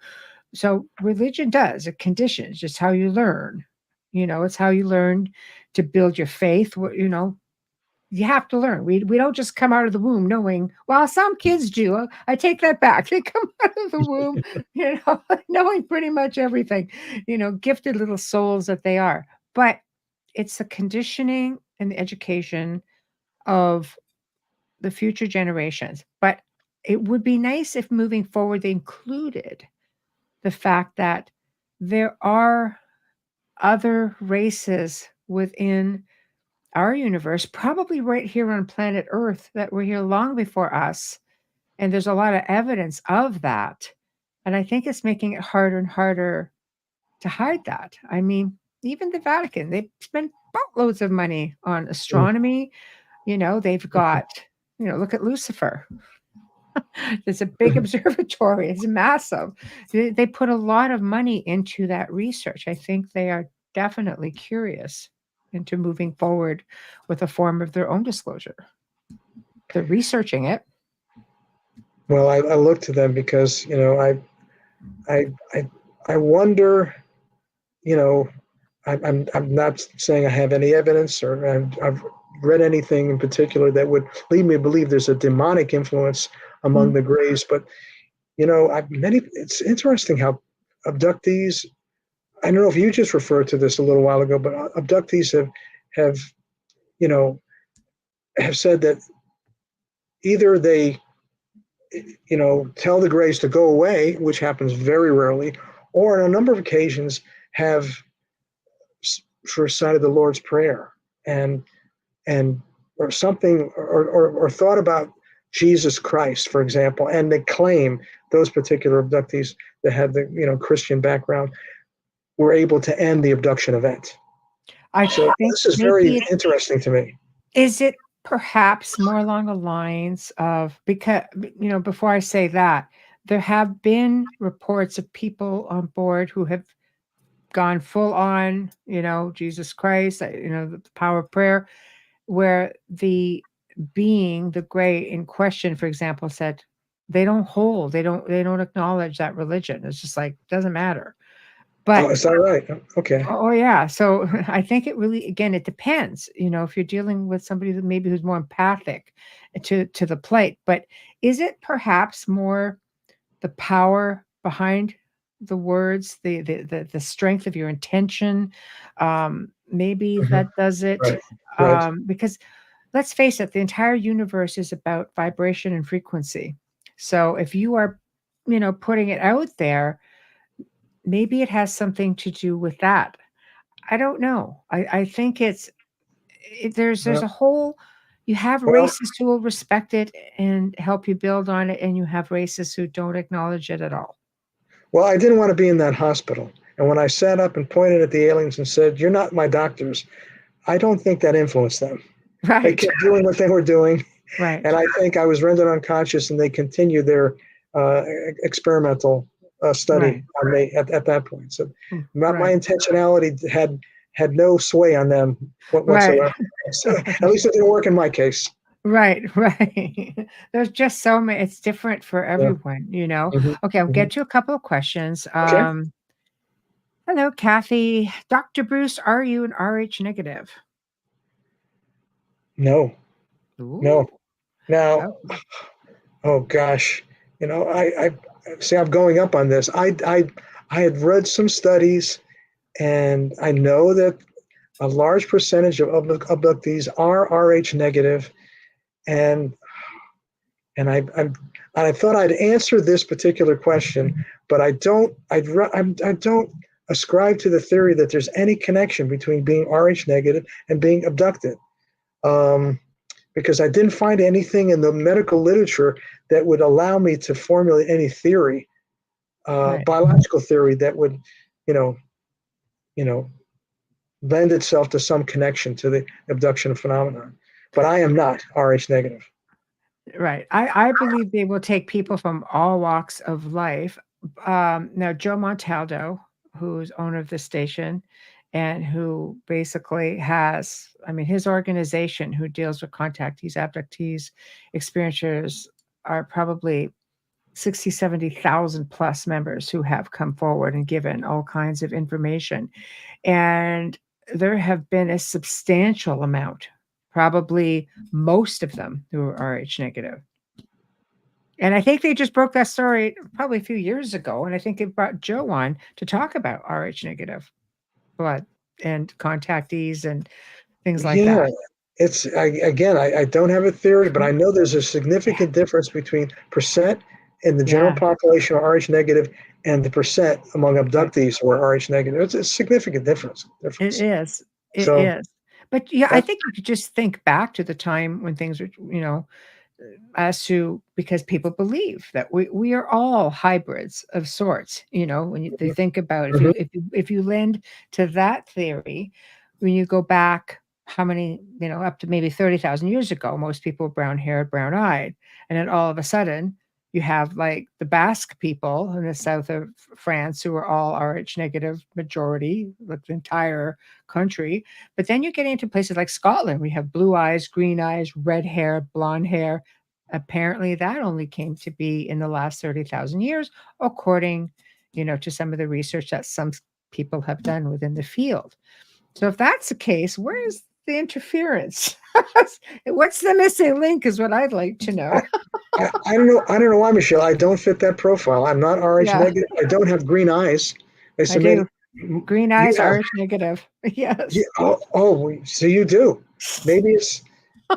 So religion it conditions just how you learn. It's how you learn to build your faith. You have to learn. We don't just come out of the womb knowing. Well, some kids do. I take that back. They come out of the womb, knowing pretty much everything. Gifted little souls that they are. But it's the conditioning and the education of the future generations. But it would be nice if moving forward they included the fact that there are other races within our universe, probably right here on planet Earth, that were here long before us. And there's a lot of evidence of that. And I think it's making it harder and harder to hide that. I mean, even the Vatican, they spend boatloads of money on astronomy. They've got, look at Lucifer. There's a big observatory. It's massive. They put a lot of money into that research. I think they are definitely curious into moving forward with a form of their own disclosure. They're researching it. Well, I look to them because, I I wonder, you know, I'm not saying I have any evidence or I've read anything in particular that would lead me to believe there's a demonic influence among Mm. the Greys, but it's interesting how abductees. I don't know if you just referred to this a little while ago, but abductees have you know have said that either they tell the Greys to go away, which happens very rarely, or on a number of occasions have recited the Lord's Prayer and and or something or thought about Jesus Christ, for example, and they claim those particular abductees that had the Christian background were able to end the abduction event. I So think this is very maybe interesting to me. is it perhaps more along the lines of because before I say that, there have been reports of people on board who have gone full on, Jesus Christ, the power of prayer, where the being, the gray in question, for example, said they don't acknowledge that religion. It's just like doesn't matter. Oh, But is that right? Okay. oh yeah, so I think it really again it depends, if you're dealing with somebody who's more empathic to the plate. But is it perhaps more the power behind the words, the strength of your intention? Maybe Mhm. that does it. Right. Right. Because let's face it, the entire universe is about vibration and frequency. So if you are, putting it out there, maybe it has something to do with that. I don't know. I think there's Well, a whole you have well, racists who will respect it and help you build on it, and you have racists who don't acknowledge it at all. well, I didn't want to be in that hospital. And when I sat up and pointed at the aliens and said, "You're not my doctors," I don't think that influenced them. They Right. kept doing what they were doing, Right. and I think I was rendered unconscious, and they continued their uh, experimental study Right. on me at that point. So my Right. intentionality had no sway on them Right. whatsoever. So at least it didn't work in my case. Right, right. There's just so many it's different for Yeah. everyone. Hmm. Okay, I'll Hmm. get to a couple of questions. Okay. Hello, Kathy. Dr. Bruce, are you an Rh negative? No. Ooh, No. Now, okay. oh gosh, I see. I'm going up on this. I had read some studies, and I know that a large percentage of abductees are Rh negative, and and I thought I'd answer this particular question, but I don't. I don't ascribe to the theory that there's any connection between being Rh negative and being abducted. Um, because I didn't find anything in the medical literature that would allow me to formulate any theory, Right. biological theory that would, you know, you know, lend itself to some connection to the abduction phenomenon. But I am not Rh negative. Right. I believe they will take people from all walks of life. Now, Joe Montaldo, who's owner of the station and who basically has, I mean, his organization who deals with contactees, abductees, experiencers are probably 60, 70,000 plus members who have come forward and given all kinds of information. And there have been a substantial amount, probably most of them who are Rh negative. And I think they just broke that story probably a few years ago, and I think they brought Joe on to talk about Rh negative blood and contactees and things like Yeah, that. I don't have a theory, but I know there's a significant difference between percent in the general Yeah, population of Rh negative and the percent among right. abductees who are Rh negative. It's a significant difference. It is. It So is. But yeah, I that, think you could just think back to the time when things were, as to because people believe that we are all hybrids of sorts. When they think about if mhm. you lend to that theory, when you go back how many up to maybe 30,000 years ago, most people were brown haired, brown eyed, and then all of a sudden you have like the Basque people in the south of France who are all Rh negative majority, like the entire country. But then you get into places like Scotland, we have blue eyes, green eyes, red hair, blonde hair. Apparently, that only came to be in the last 30,000 years, according to some of the research that some people have done within the field. So if that's the case, where's the interference? What's the missing link is what I'd like to know. I don't know. I don't know why, Michelle. I don't fit that profile. I'm not Rh Yeah. negative. I don't have green eyes. I do. Green eyes, Rh negative. Yes. Yeah, so you do. Maybe it's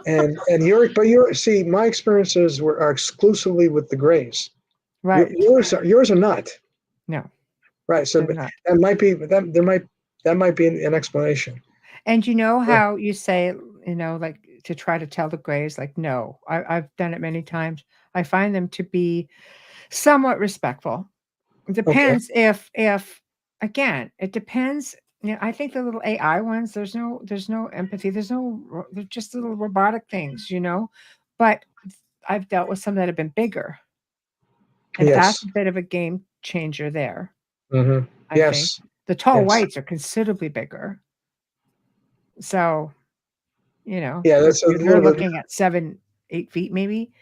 and you're see, my experiences are exclusively with the grays. Right. Yours are not. No. Right. So that might be an explanation. And how you say, like to try to tell the grays, like, no, I've done it many times. I find them to be somewhat respectful. It depends if again, it depends. I think the little AI ones, there's no empathy. They're just little robotic things, but I've dealt with some that have been bigger. And that's a bit of a game changer there. Mm-hmm. I think the tall whites are considerably bigger. So, that's you're looking at 7-8 feet, maybe.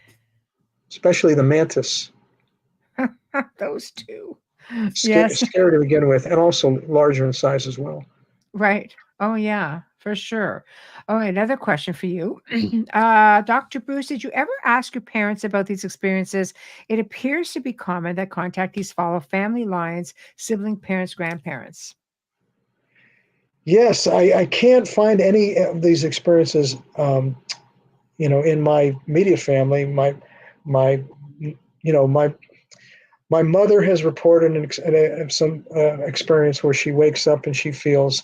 Especially the mantis. Those two. Scary to begin with, and also larger in size as well. Right. Oh, yeah, for sure. Oh, another question for you. Dr. Bruce, did you ever ask your parents about these experiences? It appears to be common that contactees follow family lines, sibling parents, grandparents. Yes, I can't find any of these experiences, in my immediate family. My mother has reported some experience where she wakes up and she feels,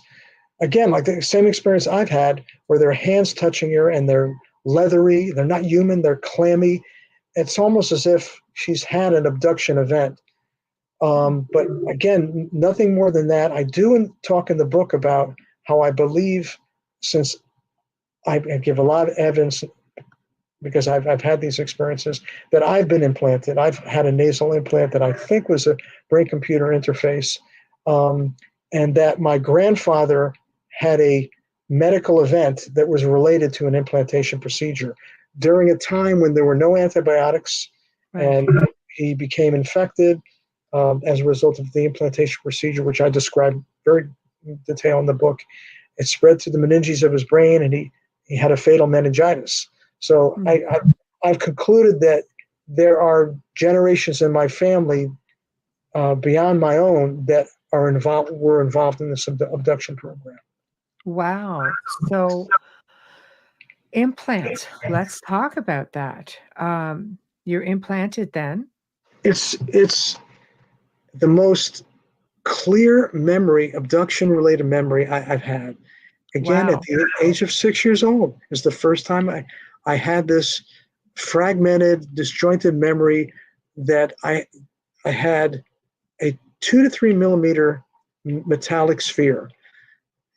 again, like the same experience I've had, where there are hands touching her and they're leathery, they're not human, they're clammy. It's almost as if she's had an abduction event. But again, nothing more than that. I do talk in the book about how I believe, since I give a lot of evidence, because I've had these experiences, that I've been implanted. I've had a nasal implant that I think was a brain-computer interface, and that my grandfather had a medical event that was related to an implantation procedure during a time when there were no antibiotics, and he became infected as a result of the implantation procedure, which I describe very in detail in the book. It spread to the meninges of his brain, and he had a fatal meningitis. So I've concluded that there are generations in my family beyond my own that were involved in this abduction program. Wow. So implants, let's talk about that. You're implanted then? It's the most clear memory, abduction-related memory I've had. Again, at the age of 6 years old is the first time I had this fragmented, disjointed memory that I had a 2 to 3 millimeter metallic sphere,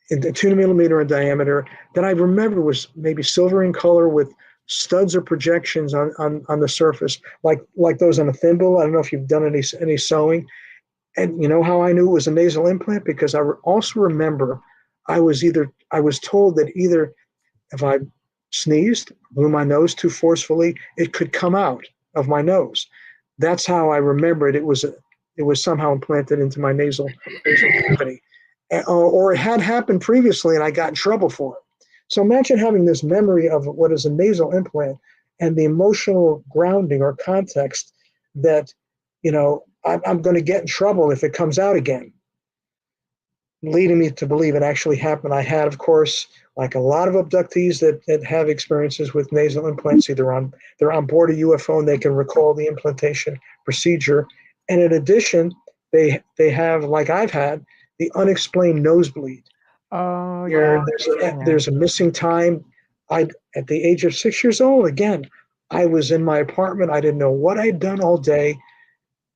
2 millimeter in diameter, that I remember was maybe silver in color with studs or projections on the surface, like those on a thimble. I don't know if you've done any sewing. And you know how I knew it was a nasal implant? Because I also remember I was told that either if I sneezed, blew my nose too forcefully, it could come out of my nose. That's how I remembered it was somehow implanted into my nasal cavity. Or it had happened previously and I got in trouble for it. So imagine having this memory of what is a nasal implant and the emotional grounding or context that, I'm going to get in trouble if it comes out again, leading me to believe it actually happened. I had, of course, like a lot of abductees that have experiences with nasal implants, they're on board a UFO and they can recall the implantation procedure. And in addition, they have, like I've had, the unexplained nosebleed. Oh, yeah. There's a missing time. At the age of 6 years old, again, I was in my apartment. I didn't know what I'd done all day.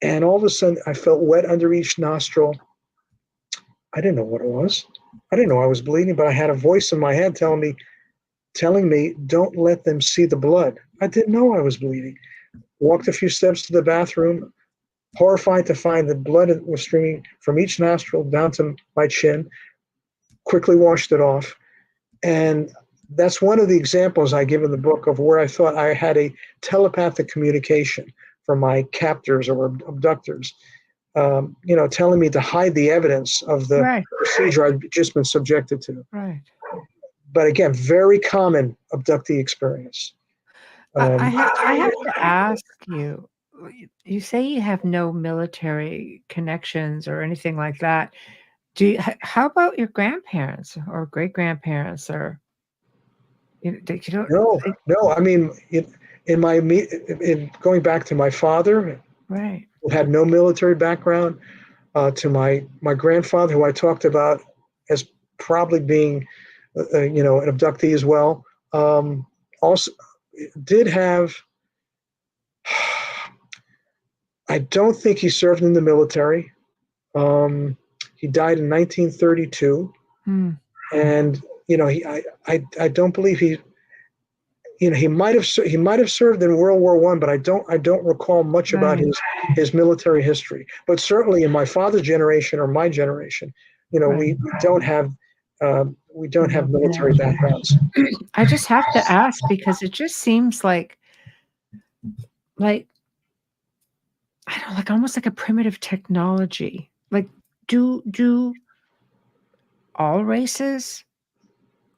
And all of a sudden, I felt wet under each nostril. I didn't know what it was. I didn't know I was bleeding, but I had a voice in my head telling me, don't let them see the blood. I didn't know I was bleeding. Walked a few steps to the bathroom, horrified to find that blood was streaming from each nostril down to my chin, quickly washed it off. And that's one of the examples I give in the book of where I thought I had a telepathic communication from my captors or abductors. telling me to hide the evidence of the Right. procedure I'd just been subjected to. Right. But again, very common abductee experience. I have to ask you. You say you have no military connections or anything like that. How about your grandparents or great grandparents or you don't? No, no. I mean, in going back to my father, Right. who had no military background, to my grandfather, who I talked about as probably being, an abductee as well. Also, did have. I don't think he served in the military. He died in 1932, Hmm. and I don't believe he might have served in World War I, but I don't recall much about Right. his military history. But certainly in my father's generation or my generation, Right. we don't have No military connection. backgrounds. I just have to ask because it just seems like I don't know, like almost like a primitive technology. Like, do all races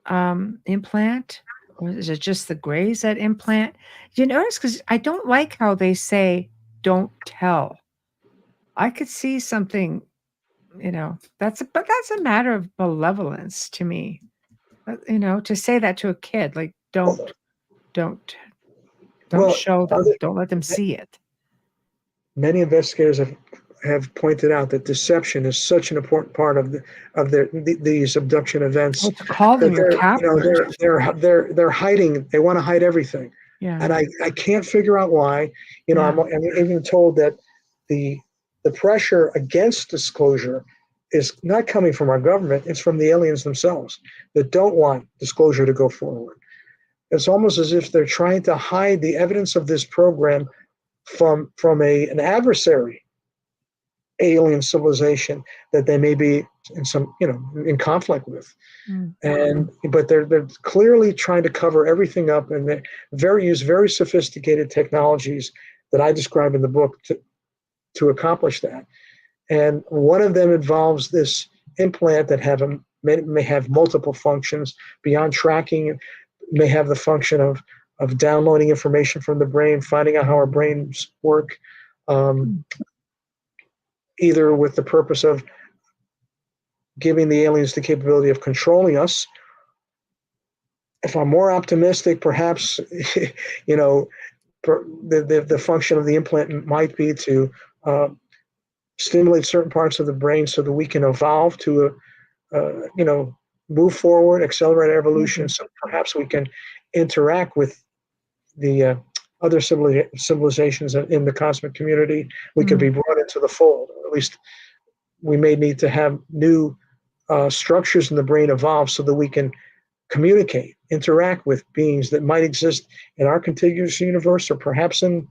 implant, or is it just the grays that implant? You notice because I don't like how they say don't tell. I could see something, but that's a matter of malevolence to me. To say that to a kid, like don't don't Well, show them, don't let them see it. many investigators have pointed out that deception is such an important part of these abduction events, Oh, to call them that your captors. they're hiding. They want to hide everything, Yeah. and I can't figure out why. Yeah. I'm even told that the pressure against disclosure is not coming from our government. It's from the aliens themselves that don't want disclosure to go forward. It's almost as if they're trying to hide the evidence of this program from an adversary alien civilization that they may be in conflict with. But they're clearly trying to cover everything up, and they use very sophisticated technologies that I describe in the book to accomplish that. And one of them involves this implant that may have multiple functions beyond tracking. May have the function of downloading information from the brain, finding out how our brains work, either with the purpose of giving the aliens the capability of controlling us. If I'm more optimistic, perhaps, the function of the implant might be to stimulate certain parts of the brain so that we can evolve to, move forward, accelerate evolution. So perhaps we can interact with the other civilizations in the cosmic community. We could be brought into the fold, or at least we may need to have new structures in the brain evolve so that we can communicate, interact with beings that might exist in our contiguous universe, or perhaps in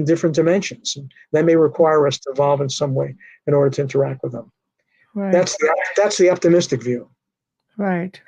different dimensions. And that may require us to evolve in some way in order to interact with them. Right. That's the optimistic view. Right.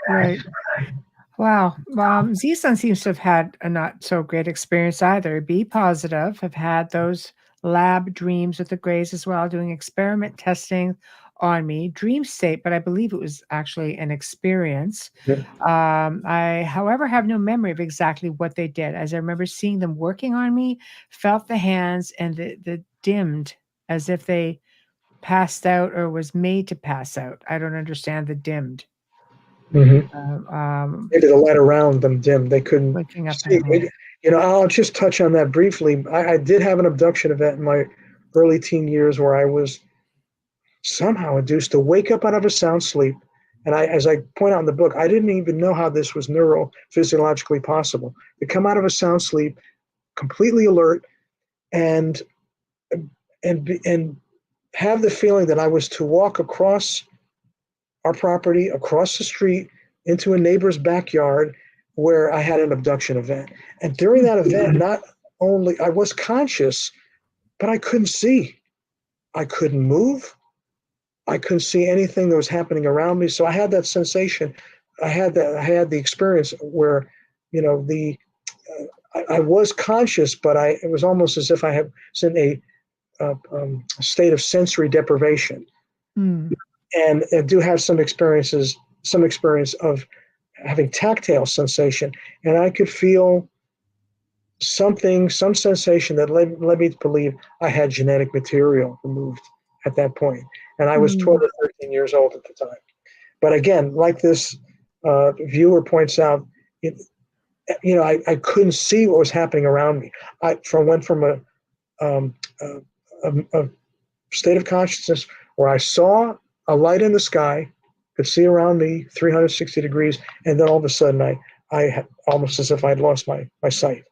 Wow. Zisan seems to have had a not so great experience either. B positive have had those lab dreams with the Greys as well, doing experiment testing on me. Dream state, but I believe it was actually an experience. Yeah. I, however, have no memory of exactly what they did, as I remember seeing them working on me, felt the hands, and the dimmed as if they passed out or was made to pass out. I don't understand the dimmed. Maybe the light around them dim. They couldn't Waking up see. at home. I'll just touch on that briefly. I did have an abduction event in my early teen years where I was somehow induced to wake up out of a sound sleep. And as I point out in the book, I didn't even know how this was neurophysiologically possible. To come out of a sound sleep, completely alert, and have the feeling that I was to walk across our property, across the street, into a neighbor's backyard where I had an abduction event. And during that event, not only I was conscious, but I couldn't see. I couldn't move. I couldn't see anything that was happening around me. So I had that sensation. I had the experience where, I was conscious, but it was almost as if I had in state of sensory deprivation, Mm. and I do have some experience of having tactile sensation, and I could feel some sensation that led me to believe I had genetic material removed at that point. And I was 12 Mm. or 13 years old at the time. But again, like this viewer points out, I couldn't see what was happening around me. I went from a state of consciousness where I saw a light in the sky, could see around me 360 degrees, and then all of a sudden I almost as if I'd lost my sight.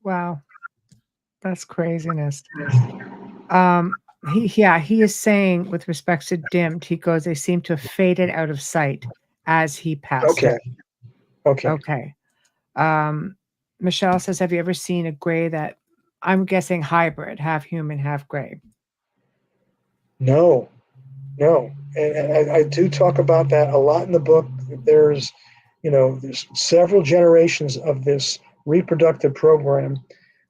Wow, that's craziness. He is saying with respect to dimmed, he goes, they seem to have faded out of sight as he passed Okay. out. Okay. Okay. Michelle says, have you ever seen a gray that I'm guessing hybrid, half human, half gray? No. And I do talk about that a lot in the book. There's several generations of this reproductive program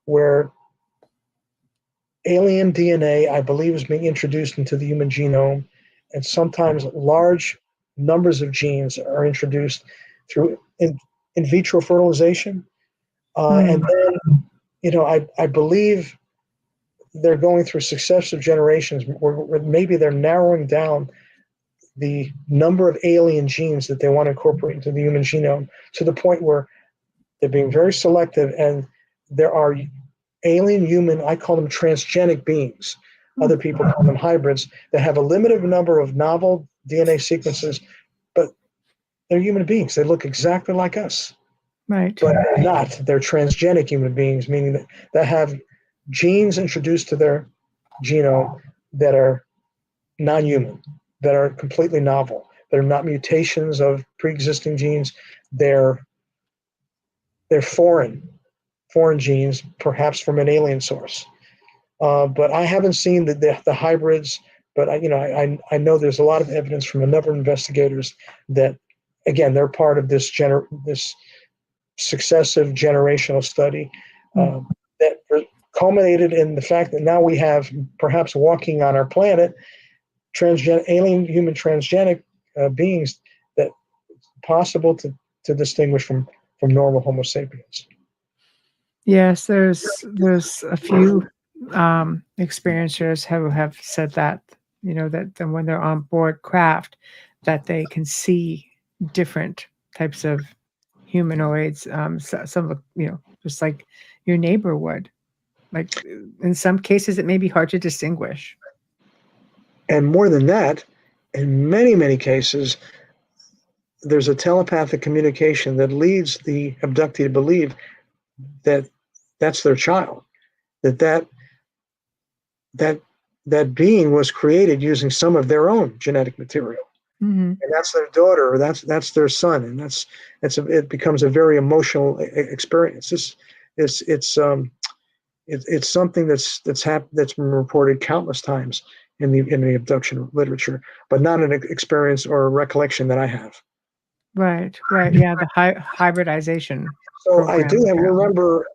where alien DNA, I believe, is being introduced into the human genome, and sometimes large numbers of genes are introduced through in vitro fertilization. And then, I believe they're going through successive generations where maybe they're narrowing down the number of alien genes that they want to incorporate into the human genome to the point where they're being very selective, and there are alien human, I call them transgenic beings. Other people call them hybrids, that have a limited number of novel DNA sequences, but they're human beings. They look exactly like us. Right. But they're not. They're transgenic human beings, meaning that have genes introduced to their genome that are non-human, that are completely novel. They're not mutations of pre-existing genes. They're foreign genes, perhaps from an alien source. But I haven't seen the hybrids. But I know there's a lot of evidence from a number of investigators that, again, they're part of this successive generational study that culminated in the fact that now we have, perhaps walking on our planet, alien human transgenic beings that it's possible to distinguish from normal Homo sapiens. Yes, there's a few experiencers who have said that, that when they're on board craft, that they can see different types of humanoids. Some look, just like your neighbor would. Like in some cases, it may be hard to distinguish. And more than that, in many, many cases, there's a telepathic communication that leads the abductee to believe that that's their child, that being was created using some of their own genetic material, and that's their daughter, or that's their son, and it becomes a very emotional experience. It's something that's been reported countless times in the abduction literature, but not an experience or a recollection that I have. Right. Yeah, the hybridization. So I program. remember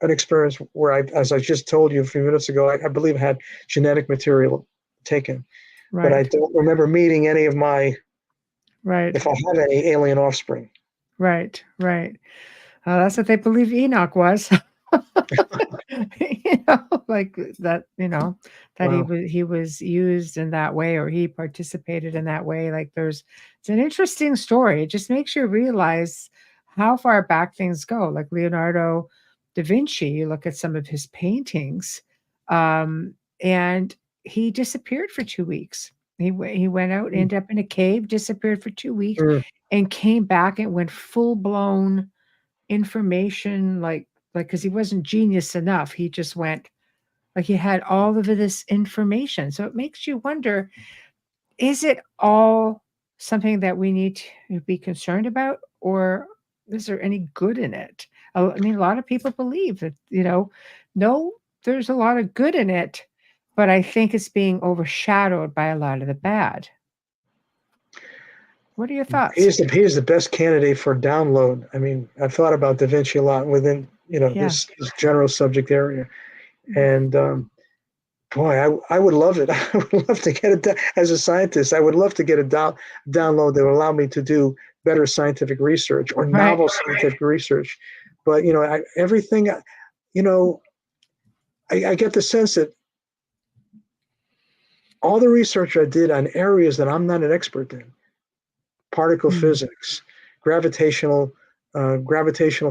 an experience where as I just told you a few minutes ago, I believe I had genetic material taken, but I don't remember meeting any of if I have any alien offspring. Right. That's what they believe Enoch was. Like that, that Wow. he was used in that way, or he participated in that way. Like it's an interesting story. It just makes you realize how far back things go. Like Leonardo da Vinci, you look at some of his paintings, and he disappeared for 2 weeks. He went out, ended up in a cave, disappeared for 2 weeks, and came back and went full blown information, like because he wasn't genius enough. He just went, like, he had all of this information. So it makes you wonder, is it all something that we need to be concerned about, or is there any good in it? I mean, a lot of people believe that, no, there's a lot of good in it, but I think it's being overshadowed by a lot of the bad. What are your thoughts? He is the best candidate for download. I mean, I've thought about Da Vinci a lot within this general subject area, and Boy, I would love it. I would love to get it as a scientist. I would love to get a download that would allow me to do better scientific research or Right. novel scientific research. But everything, you know, I get the sense that all the research I did on areas that I'm not an expert in, particle physics, gravitational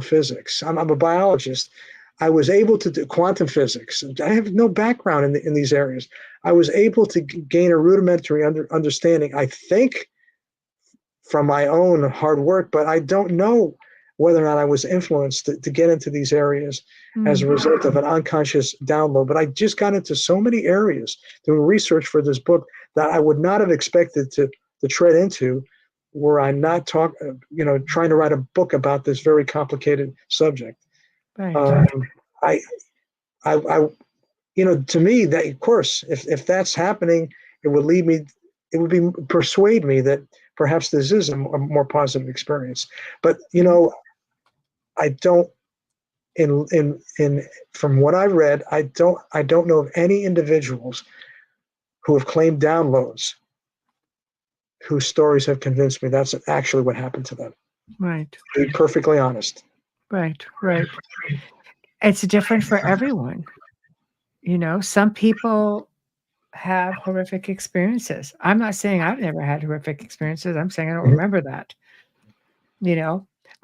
physics. I'm a biologist. I was able to do quantum physics. I have no background in these areas. I was able to gain a rudimentary understanding, I think, from my own hard work, but I don't know whether or not I was influenced to get into these areas as a result of an unconscious download. But I just got into so many areas doing research for this book that I would not have expected to tread into were I not trying to write a book about this very complicated subject. Right. I, to me, that of course, if that's happening, it would persuade me that perhaps this is a more positive experience. But I don't. From what I read, I don't know of any individuals who have claimed downloads whose stories have convinced me that's actually what happened to them. Right. To be perfectly honest. Right. It's different for everyone. Some people have horrific experiences. I'm not saying I've never had horrific experiences. I'm saying I don't remember that.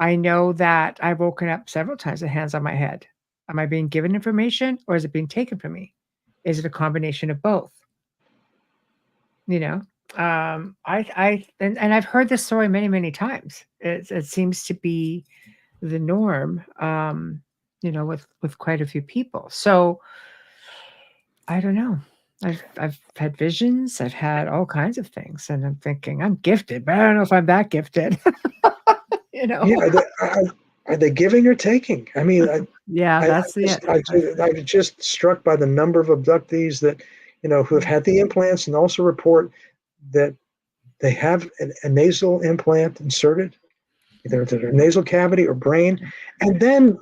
I know that I've woken up several times with hands on my head. Am I being given information or is it being taken from me? Is it a combination of both? And I've heard this story many, many times. It seems to be the norm, with quite a few people. So I don't know. I've had visions. I've had all kinds of things, and I'm thinking I'm gifted, but I don't know if I'm that gifted. Yeah, are they giving or taking? I mean, Yeah, that's I'm just struck by the number of abductees that who have had the implants and also report that they have a nasal implant inserted, either into their nasal cavity or brain, and then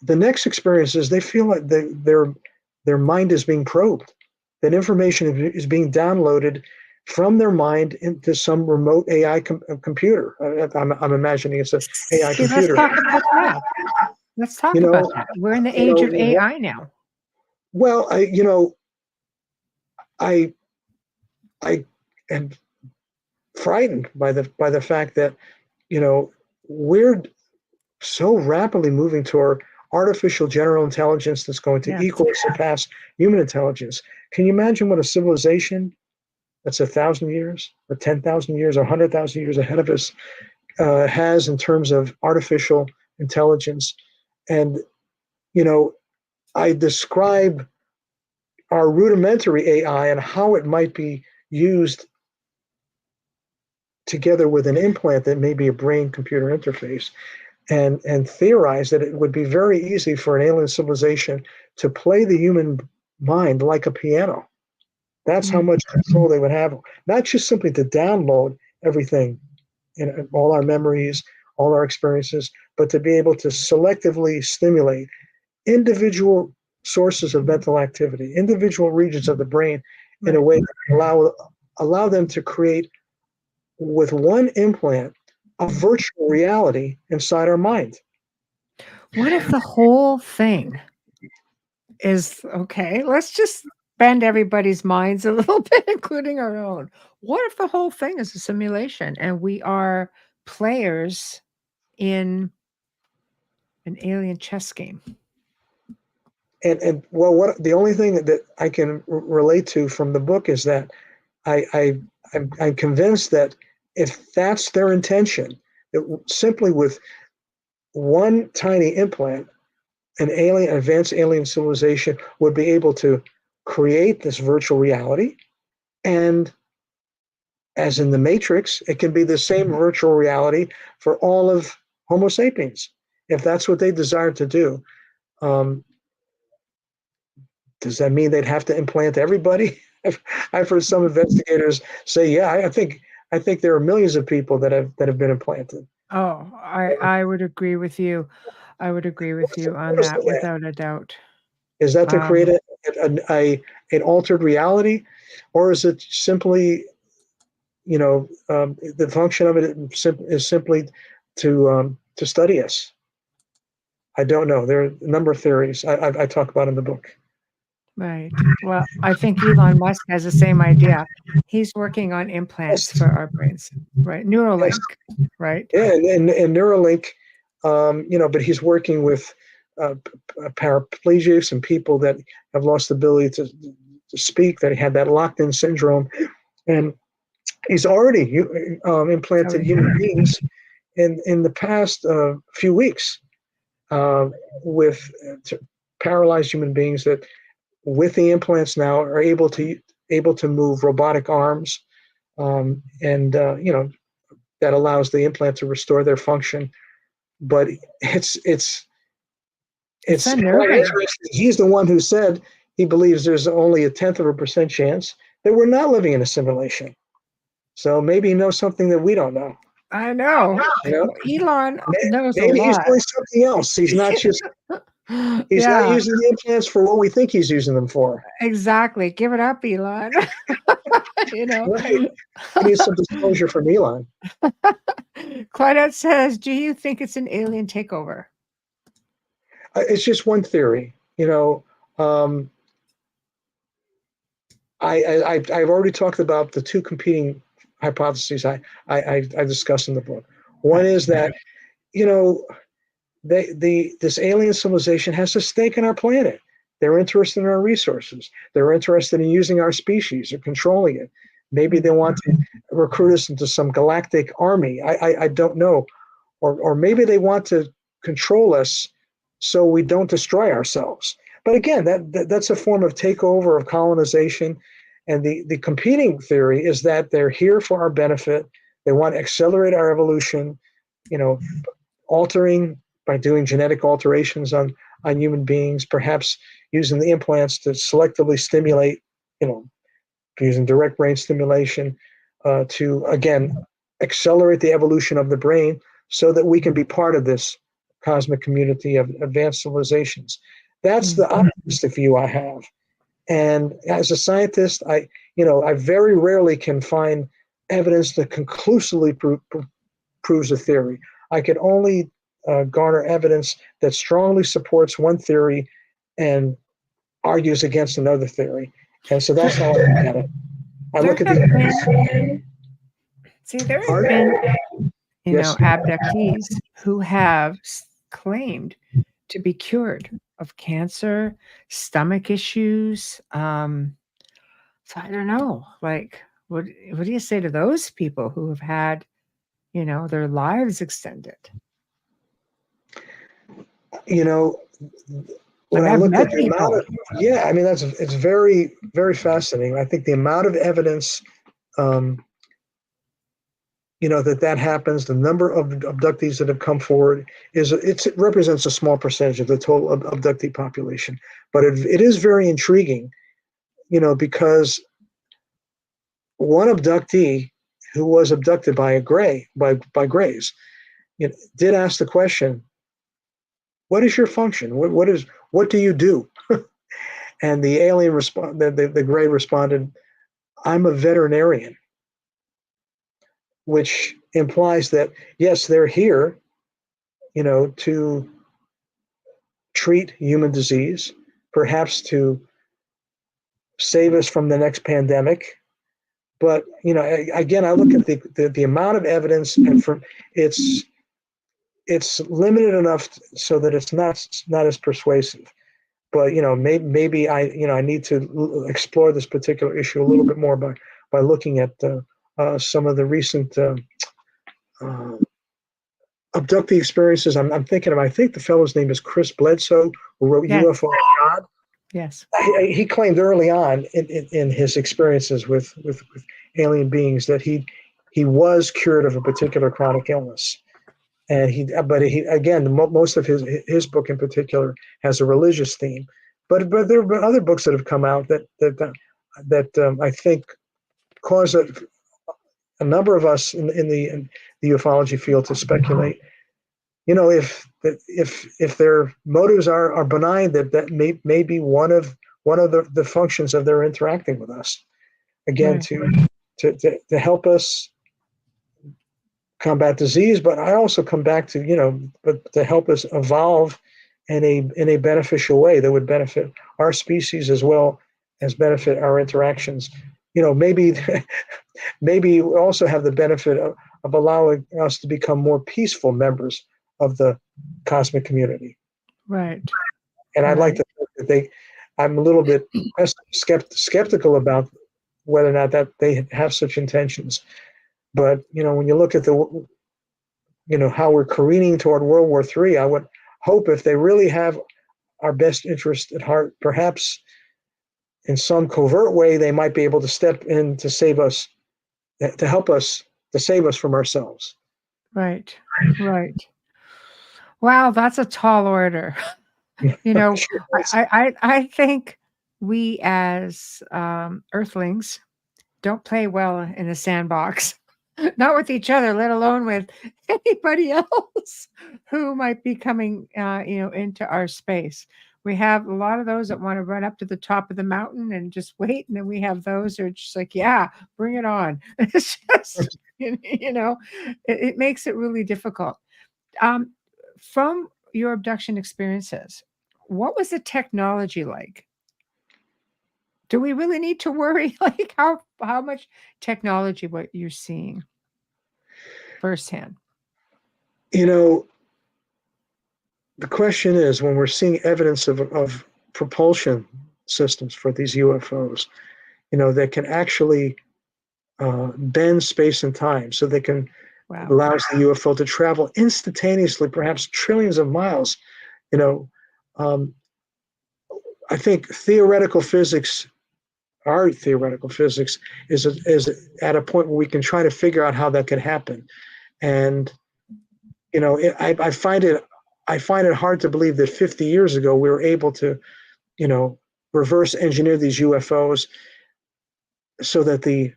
the next experience is they feel like their mind is being probed, that information is being downloaded from their mind into some remote AI computer. I'm imagining it's an AI computer. Let's talk about that. Let's talk about that. We're in the age of AI now. Well, I am frightened by the fact that we're so rapidly moving toward artificial general intelligence that's going to equal or surpass human intelligence. Can you imagine what a civilization that's 1,000 years or 10,000 years or 100,000 years ahead of us has in terms of artificial intelligence? And I describe our rudimentary AI and how it might be used together with an implant that may be a brain-computer interface, and theorize that it would be very easy for an alien civilization to play the human mind like a piano. That's how much control they would have, not just simply to download everything, all our memories, all our experiences, but to be able to selectively stimulate individual sources of mental activity, individual regions of the brain, in a way that allow them to create, with one implant, a virtual reality inside our mind. What if the whole thing is okay? Let's just bend everybody's minds a little bit, including our own. What if the whole thing is a simulation and we are players in an alien chess game? And well, what the only thing that I can relate to from the book is that I'm convinced that if that's their intention, that simply with one tiny implant, an advanced alien civilization would be able to create this virtual reality, and as in the Matrix, it can be the same virtual reality for all of Homo sapiens, if that's what they desire to do. Does that mean they'd have to implant everybody? I've heard some investigators say, "Yeah, I think there are millions of people that have been implanted." Oh, I would agree with you. I would agree with you on that without a doubt. Is that to create an altered reality, or is it simply, the function of it is simply to study us? I don't know. There are a number of theories I talk about in the book. Right. Well, I think Elon Musk has the same idea. He's working on implants Yes. for our brains, right? Neuralink, right? Yeah, and Neuralink, but he's working with paraplegics and people that have lost the ability to speak, that had that locked-in syndrome, and he's already implanted human beings in the past few weeks with paralyzed human beings that, with the implants now, are able to move robotic arms, and that allows the implant to restore their function. But it's quite interesting. He's the one who said he believes there's only a 0.1% chance that we're not living in a simulation. So maybe he knows something that we don't know. I know. Elon knows maybe a lot. He's doing something else. He's not just not using the implants for what we think he's using them for. Exactly. Give it up, Elon. Right. We need some disclosure from Elon. Claudette says, do you think it's an alien takeover? It's just one theory. I've already talked about the two competing hypotheses I discuss in the book. One is that, this alien civilization has a stake in our planet. They're interested in our resources. They're interested in using our species or controlling it. Maybe they want to recruit us into some galactic army. I don't know. Or maybe they want to control us so we don't destroy ourselves. But again, that's a form of takeover, of colonization. And the competing theory is that they're here for our benefit. They want to accelerate our evolution, altering by doing genetic alterations on human beings, perhaps using the implants to selectively stimulate, using direct brain stimulation to, again, accelerate the evolution of the brain so that we can be part of this cosmic community of advanced civilizations. That's the optimistic view I have. And as a scientist, I very rarely can find evidence that conclusively proves a theory. I can only garner evidence that strongly supports one theory and argues against another theory. And so that's how I look at it. There have been, abductees who have claimed to be cured of cancer, stomach issues. So I don't know, what do you say to those people who have had, their lives extended? When I look at the amount of, it's very, very fascinating. I think the amount of evidence, that happens, the number of abductees that have come forward it represents a small percentage of the total abductee population. But it is very intriguing, because one abductee who was abducted by Greys, did ask the question, what is your function? What do you do? And the alien the Grey responded, I'm a veterinarian, which implies that, yes, they're here, to treat human disease, perhaps to save us from the next pandemic. But, again, I look at the amount of evidence, and it's limited enough so that it's not as persuasive. But maybe I need to explore this particular issue a little bit more by looking at some of the recent abductee experiences. I'm thinking of. I think the fellow's name is Chris Bledsoe, who wrote UFO God. Yes. He claimed early on in his experiences with alien beings that he was cured of a particular chronic illness. And most of his book in particular has a religious theme, but there have been other books that have come out that I think cause a number of us in the ufology field to speculate. If their motives are benign, that may be one of one of the functions of their interacting with us. Again, Right. to help us combat disease, but I also come back to, but to help us evolve in a beneficial way that would benefit our species as well as benefit our interactions. Maybe maybe we also have the benefit of allowing us to become more peaceful members of the cosmic community. Right. And I'd like Right. to think that I'm a little bit skeptical about whether or not that they have such intentions. But when you look at how we're careening toward World War III, I would hope if they really have our best interest at heart, perhaps in some covert way, they might be able to step in to save us, to help us, to save us from ourselves. Right. Right. Wow, that's a tall order. You know, Sure. I think we as Earthlings don't play well in a sandbox, not with each other, let alone with anybody else who might be coming, into our space. We have a lot of those that want to run up to the top of the mountain and just wait, and then we have those who are just like, "Yeah, bring it on." It's just, it makes it really difficult. Um, from your abduction experiences, what was the technology like? Do we really need to worry? Like how much technology what you're seeing firsthand? You know, the question is, when we're seeing evidence of propulsion systems for these UFOs, that can actually bend space and time, so they can Wow. allows the UFO to travel instantaneously, perhaps trillions of miles. You know, um, I think our theoretical physics, is at a point where we can try to figure out how that could happen. And I find it hard to believe that 50 years ago we were able to, reverse engineer these UFOs so that the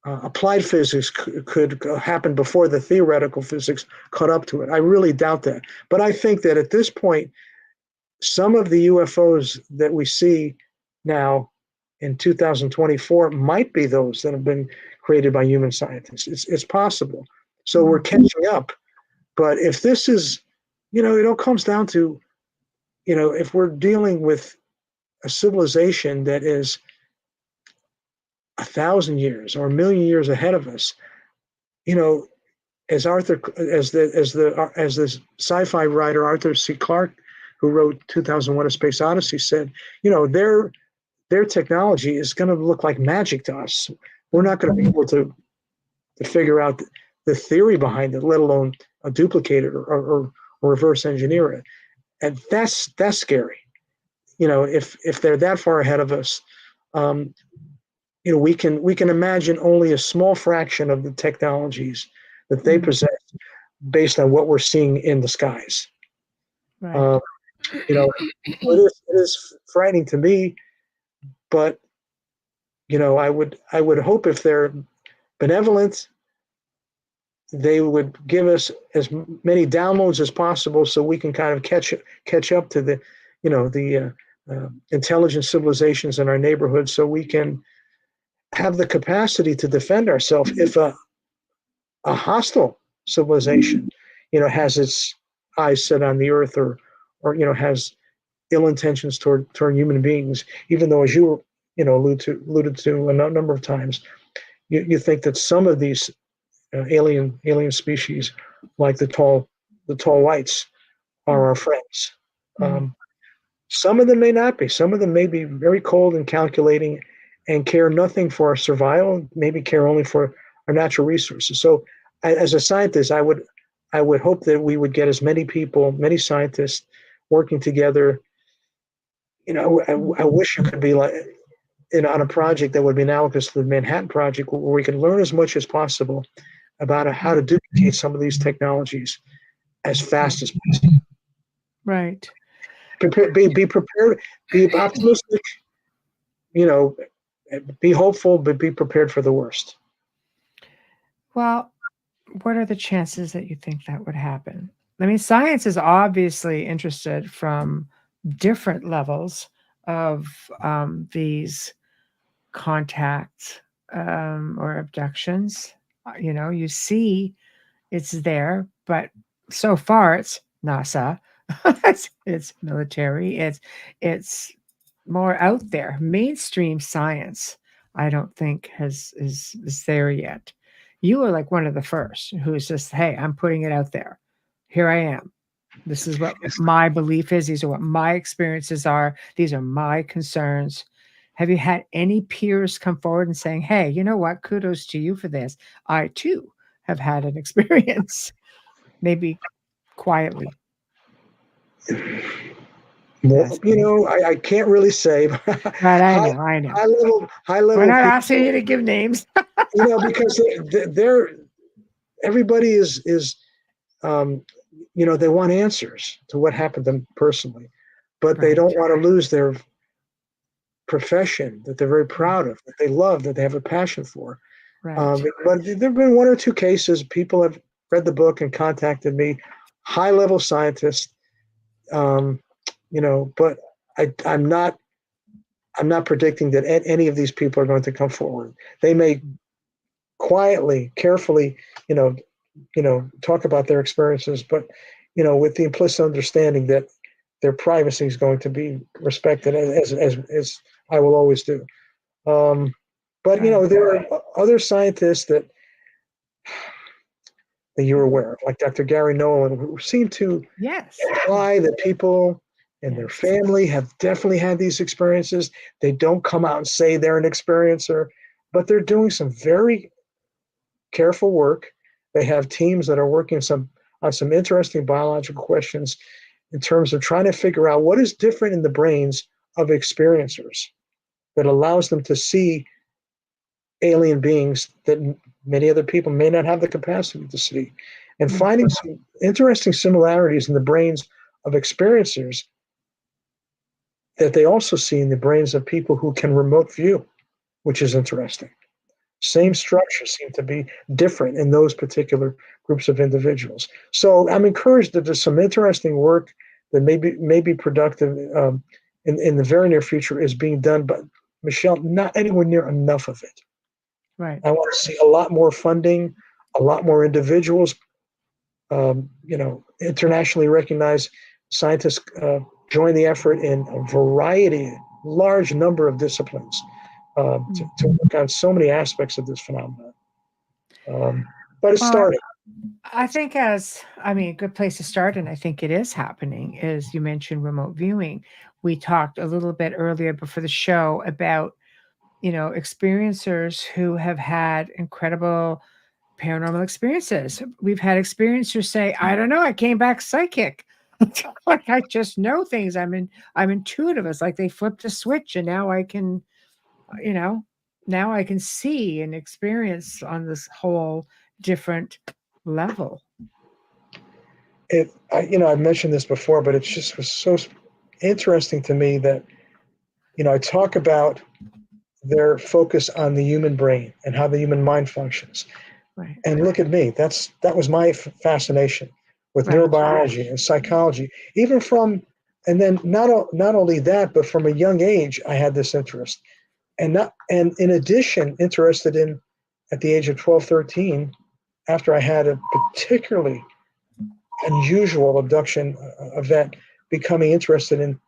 applied physics could happen before the theoretical physics caught up to it. I really doubt that. But I think that at this point, some of the UFOs that we see now in 2024 might be those that have been created by human scientists. It's possible. So we're catching up. But if this is, it all comes down to, if we're dealing with a civilization that is 1,000 years or 1,000,000 years ahead of us, as the sci-fi writer Arthur C. Clarke, who wrote 2001: A Space Odyssey, said, their technology is going to look like magic to us. We're not going to be able to figure out the theory behind it, let alone duplicate it or reverse engineer it. And that's scary. If they're that far ahead of us, we can imagine only a small fraction of the technologies that they possess based on what we're seeing in the skies. Right. It is frightening to me, but I would hope if they're benevolent, they would give us as many downloads as possible so we can kind of catch up to the intelligent civilizations in our neighborhood, so we can have the capacity to defend ourselves if a hostile civilization, has its eyes set on the earth, or has ill intentions toward human beings. Even though, as you alluded to a number of times, you think that some of these alien species, like the tall whites, are our friends. Some of them may not be. Some of them may be very cold and calculating, and care nothing for our survival. Maybe care only for our natural resources. So, as a scientist, I would hope that we would get as many people, many scientists, working together. I wish it could be like on a project that would be analogous to the Manhattan Project, where we can learn as much as possible about how to duplicate some of these technologies as fast as possible. Right. Be prepared, be optimistic, be hopeful, but be prepared for the worst. Well, what are the chances that you think that would happen? I mean, science is obviously interested from different levels of these contacts or abductions. You see it's there, but so far it's NASA, it's military, it's more out there. Mainstream science, I don't think is there yet. You are like one of the first who's just, hey, I'm putting it out there. Here I am. This is what my belief is. These are what my experiences are. These are my concerns. Have you had any peers come forward and saying, hey, you know what? Kudos to you for this. I too have had an experience, maybe quietly. Well, I can't really say. Right, I know. High level We're not people, asking you to give names. because they're everybody is they want answers to what happened to them personally, but they don't want to lose their profession that they're very proud of, that they love, that they have a passion for. Right. But there have been one or two cases. People have read the book and contacted me, high level scientists. But I'm not predicting that any of these people are going to come forward. They may quietly, carefully, talk about their experiences, but with the implicit understanding that their privacy is going to be respected, as I will always do. But there are other scientists that you're aware of, like Dr. Gary Nolan, who seem to imply that people and their family have definitely had these experiences. They don't come out and say they're an experiencer, but they're doing some very careful work. They have teams that are working on some interesting biological questions in terms of trying to figure out what is different in the brains of experiencers that allows them to see alien beings that many other people may not have the capacity to see, and finding some interesting similarities in the brains of experiencers that they also see in the brains of people who can remote view, which is interesting. Same structures seem to be different in those particular groups of individuals. So I'm encouraged that there's some interesting work that may be productive in the very near future is being done, but Michelle, not anywhere near enough of it. Right. I want to see a lot more funding, a lot more individuals, internationally recognized scientists join the effort in a variety, large number of disciplines to work on so many aspects of this phenomenon. But it's starting. I think a good place to start, and I think it is happening, is you mentioned remote viewing. We talked a little bit earlier before the show about, experiencers who have had incredible paranormal experiences. We've had experiencers say, I don't know, I came back psychic. Like I just know things. I'm intuitive. It's like they flipped a switch and now I can, now I can see and experience on this whole different level. I've mentioned this before, but it just was so interesting to me that, I talk about their focus on the human brain and how the human mind functions. Right. And look at me. That was my fascination with neurobiology and psychology. And then not only that, but from a young age, I had this interest. And in addition, interested in, at the age of 12, 13, after I had a particularly unusual abduction event, becoming interested in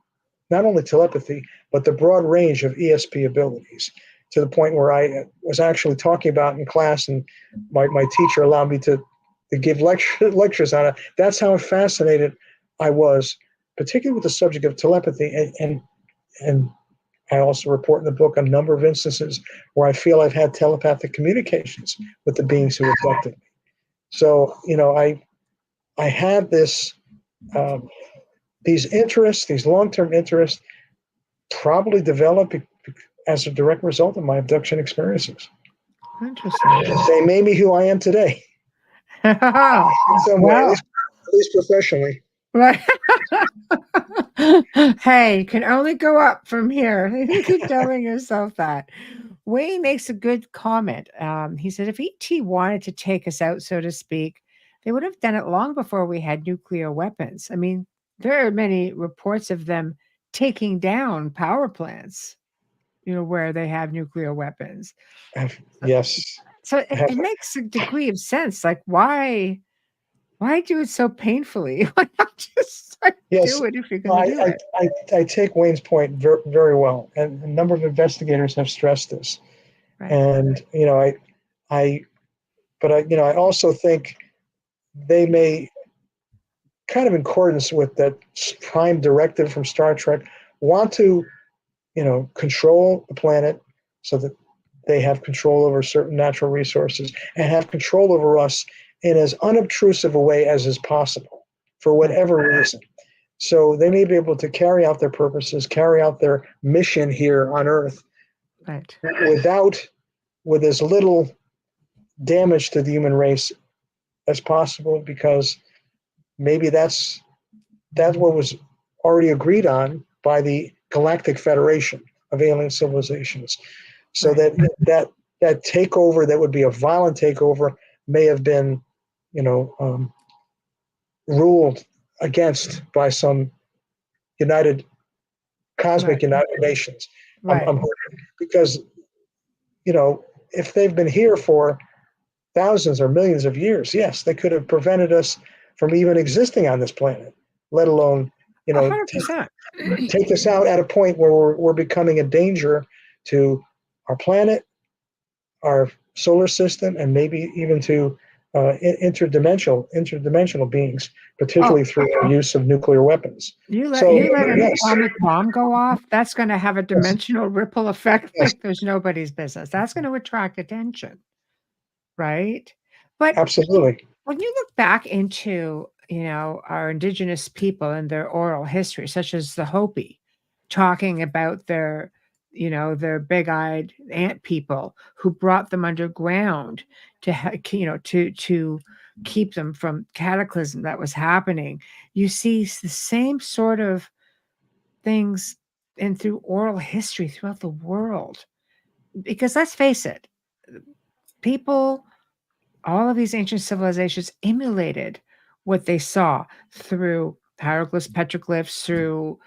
not only telepathy, but the broad range of ESP abilities, to the point where I was actually talking about in class, and my teacher allowed me to give lectures on it. That's how fascinated I was, particularly with the subject of telepathy. And I also report in the book a number of instances where I feel I've had telepathic communications with the beings who abducted me. So, I had these interests, these long-term interests, probably developed as a direct result of my abduction experiences. Interesting. They made me who I am today. At least professionally. Right. Hey, can only go up from here. You keep telling yourself that. Wayne makes a good comment. He said, if ET wanted to take us out, so to speak, they would have done it long before we had nuclear weapons. I mean, there are many reports of them taking down power plants, where they have nuclear weapons. Yes. So it makes a degree of sense. Like, why do it so painfully? Why not just do it if you're going to do it? I take Wayne's point very, very well, and a number of investigators have stressed this. Right. And I also think they may, kind of in accordance with that prime directive from Star Trek, want to control the planet so that they have control over certain natural resources and have control over us in as unobtrusive a way as is possible for whatever reason. So they may be able to carry out their purposes, carry out their mission here on Earth, right, with as little damage to the human race as possible, because maybe that's what was already agreed on by the Galactic Federation of Alien Civilizations. So that takeover, that would be a violent takeover, may have been, ruled against by some United Nations. Right. I'm hoping, because if they've been here for thousands or millions of years, yes, they could have prevented us from even existing on this planet, let alone 100%. take us out at a point where we're becoming a danger to our planet, our solar system, and maybe even to interdimensional beings, particularly through the use of nuclear weapons. You let an atomic bomb go off, that's going to have a dimensional ripple effect like there's nobody's business. That's going to attract attention, right? But absolutely, when you look back into our indigenous people and their oral history, such as the Hopi, talking about their big-eyed ant people who brought them underground to keep them from cataclysm that was happening. You see the same sort of things through oral history throughout the world. Because let's face it, people, all of these ancient civilizations emulated what they saw through hieroglyphs, petroglyphs, through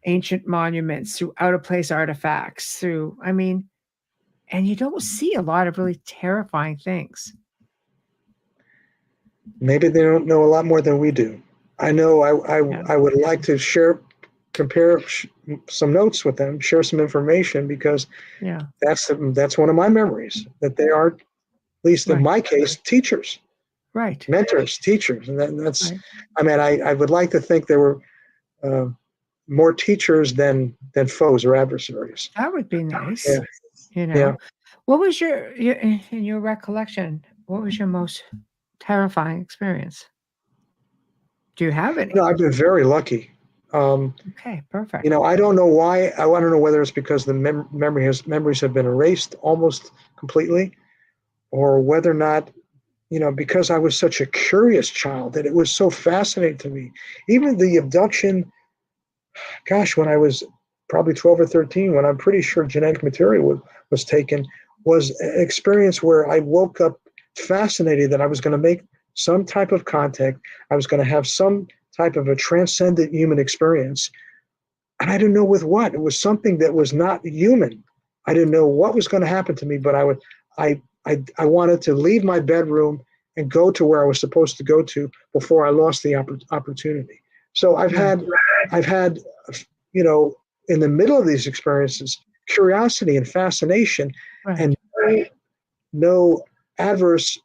ancient monuments, through out-of-place artifacts, and you don't see a lot of really terrifying things. Maybe they don't know a lot more than we do. I know I would like to compare some notes with them, share some information, because that's one of my memories, that they are, at least in my case, teachers. Right. Mentors, teachers. And that's, right. I would like to think there were more teachers than foes or adversaries. That would be nice. Yeah. What was in your recollection, what was your most terrifying experience? Do you have any? No, I've been very lucky. Okay, perfect. I don't know why. I want to know whether it's because the memories have been erased almost completely, or whether or not, because I was such a curious child, that it was so fascinating to me. Even the abduction, gosh, when I was probably 12 or 13, when I'm pretty sure genetic material was taken, was an experience where I woke up fascinated that I was going to make some type of contact. I was going to have some type of a transcendent human experience. And I didn't know with what. It was something that was not human. I didn't know what was going to happen to me, but I wanted to leave my bedroom and go to where I was supposed to go to before I lost the opportunity. So I've had, in the middle of these experiences, curiosity and fascination, and no adverse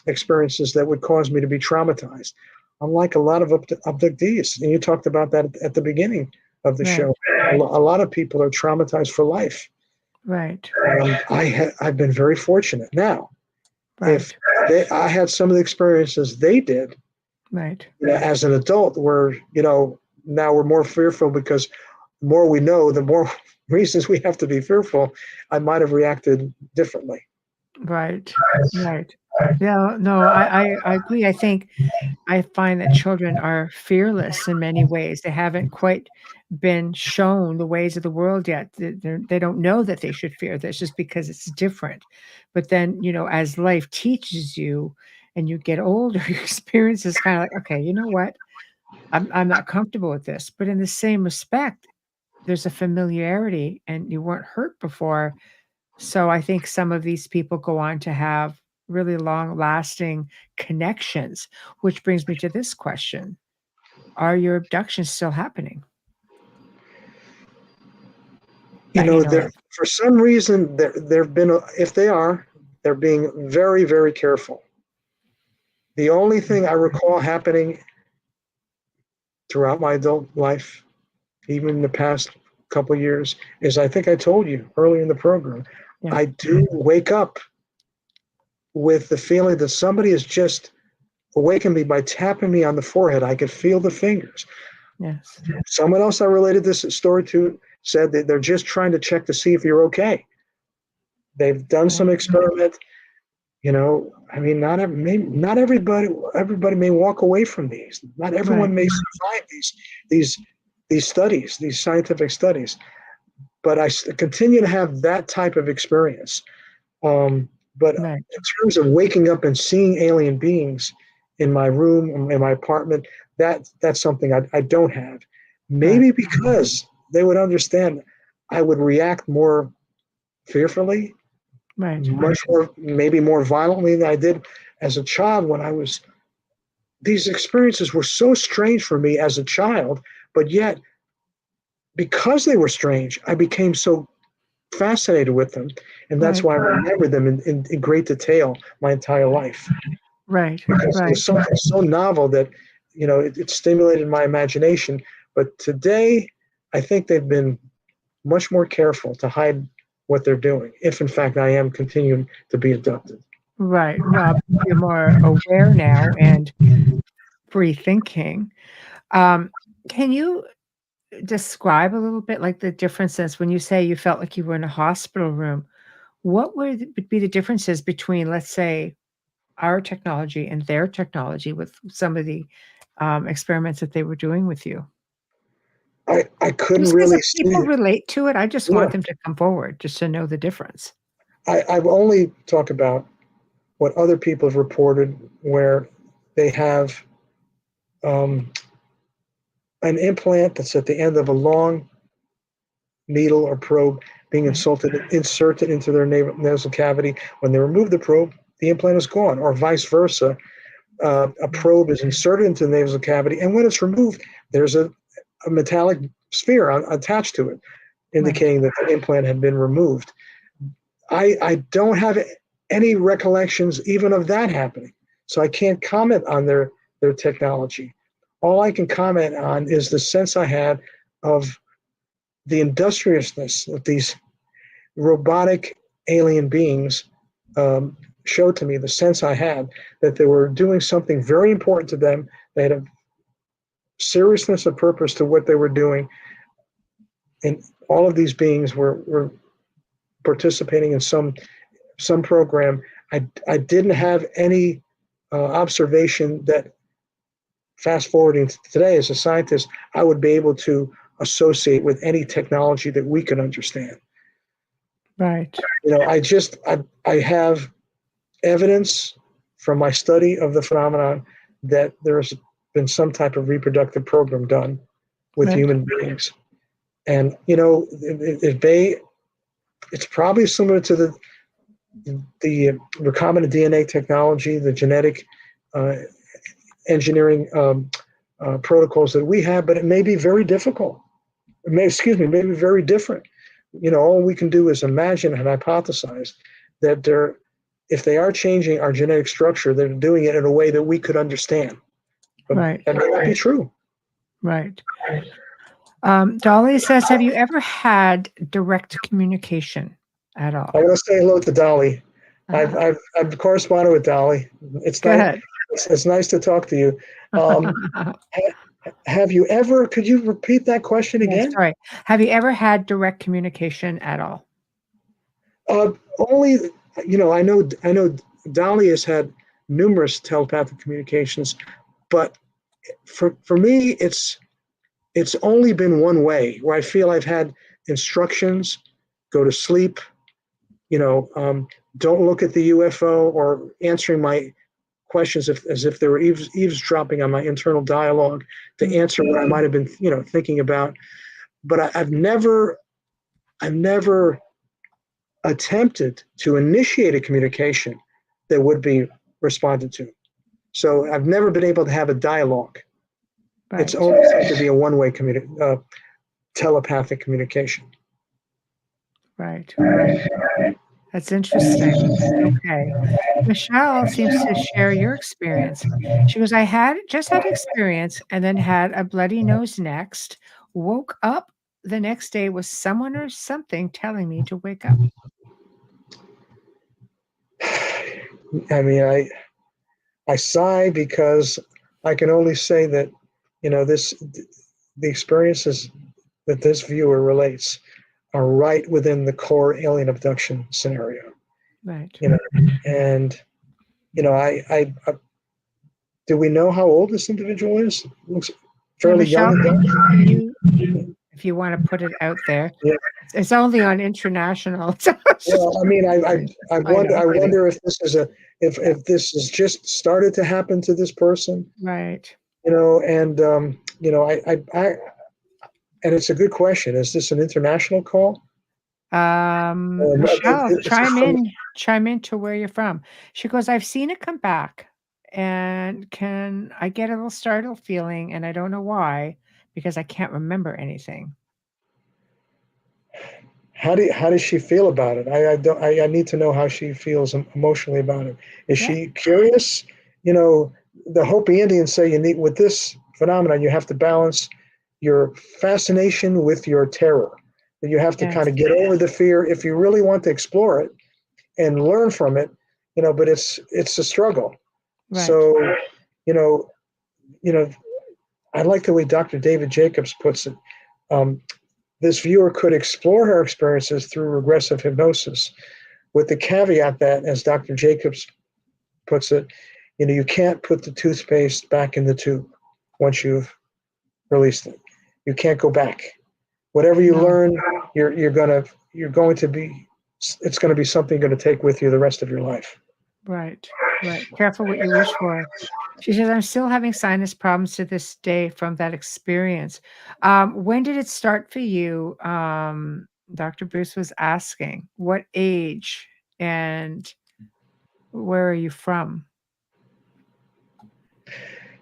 experiences that would cause me to be traumatized. Unlike a lot of abductees, and you talked about that at the beginning of the show, a lot of people are traumatized for life. Right. I've been very fortunate. Now, if I had some of the experiences they did, as an adult, where now we're more fearful, because the more we know, the more reasons we have to be fearful, I might have reacted differently. Right. Yeah, no, I agree. I find that children are fearless in many ways. They haven't quite been shown the ways of the world yet. They don't know that they should fear this just because it's different. But then, as life teaches you and you get older, your experience is kind of like, okay, you know what? I'm not comfortable with this. But in the same respect, there's a familiarity and you weren't hurt before. So I think some of these people go on to have really long-lasting connections, which brings me to this question. Are your abductions still happening that you know There of? for some reason there've been if they are, they're being very, very careful. The only thing I recall happening throughout my adult life, even in the past couple of years, is I think I told you early in the program, Yeah. I do wake up with the feeling that somebody has just awakened me by tapping me on the forehead. I could feel the fingers. Yes. Someone else I related this story to said that they're just trying to check to see if you're okay. They've done some experiment. I mean, not everybody may walk away from these. Not everyone may survive these studies, these scientific studies. But I continue to have that type of experience. But Right. in terms of waking up and seeing alien beings in my room, in my apartment, that's something I don't have. Maybe because they would understand I would react more fearfully, Right. much more, maybe more violently than I did as a child these experiences were so strange for me as a child, but yet because they were strange, I became so fascinated with them. And that's why I remember them in great detail my entire life. Right. Because it was something so novel that, it stimulated my imagination. But today, I think they've been much more careful to hide what they're doing, if in fact I am continuing to be abducted. Right. Well, you're more aware now and free thinking. Can you describe a little bit like the differences when you say you felt like you were in a hospital room? What would be the differences between, let's say, our technology and their technology with some of the experiments that they were doing with you? I couldn't Just because really if see people it. relate to it, I just Yeah, want them to come forward just to know the difference. I've only talked about what other people have reported where they have um, an implant that's at the end of a long needle or probe being inserted into their nasal cavity. When they remove the probe, the implant is gone, or vice versa. A probe is inserted into the nasal cavity, and when it's removed, there's a metallic sphere attached to it, indicating that the implant had been removed. I don't have any recollections even of that happening, so I can't comment on their technology. All I can comment on is the sense I had of the industriousness that these robotic alien beings showed to me, the sense I had that they were doing something very important to them. They had a seriousness of purpose to what they were doing. And all of these beings were participating in some program. I didn't have any observation that, fast forwarding to today as a scientist, I would be able to associate with any technology that we could understand. Right. I have evidence from my study of the phenomenon that there's been some type of reproductive program done with human beings. And, it's probably similar to the recombinant DNA technology, the genetic engineering protocols that we have, but it may be very difficult. Maybe very different. All we can do is imagine and hypothesize that if they are changing our genetic structure, they're doing it in a way that we could understand. But that may not be true. Right. Dolly says, have you ever had direct communication at all? I want to say hello to Dolly. I've corresponded with Dolly. It's Go nice. ahead. It's nice to talk to you. Have you ever? Could you repeat that question again? Sorry. Have you ever had direct communication at all? Only, I know Dolly has had numerous telepathic communications, but for me, it's only been one way, where I feel I've had instructions: go to sleep, don't look at the UFO, or answering my questions as if they were eavesdropping on my internal dialogue to answer what I might have been, thinking about. but I've never attempted to initiate a communication that would be responded to. So I've never been able to have a dialogue. Right. It's always had to be a one-way telepathic communication. Right. That's interesting. Okay. Michelle seems to share your experience. She goes, I just had experience and then had a bloody nose next. Woke up the next day with someone or something telling me to wake up. I mean, I sigh because I can only say that, the experiences that this viewer relates are right within the core alien abduction scenario. Right. And I do we know how old this individual is? Looks fairly Michelle, young. if you want to put it out there, Yeah. it's only on international. Well, I mean, I wonder if this is if this has just started to happen to this person. Right. And and it's a good question. Is this an international call? Michelle, chime in to where you're from. She goes, I've seen it come back, and can I get a little startled feeling, and I don't know why, because I can't remember anything. How does she feel about it? I need to know how she feels emotionally about it. Is she curious? The Hopi Indians say you need, with this phenomenon, you have to balance your fascination with your terror. That you have to kind of get over the fear if you really want to explore it and learn from it. But it's a struggle. Right. So, I like the way Dr. David Jacobs puts it. This viewer could explore her experiences through regressive hypnosis, with the caveat that, as Dr. Jacobs puts it, you can't put the toothpaste back in the tube once you've released it. You can't go back. Whatever you learn, it's going to be something you're going to take with you the rest of your life. Right. Careful what you wish for. She says, I'm still having sinus problems to this day from that experience. When did it start for you? Dr. Bruce was asking, what age and where are you from?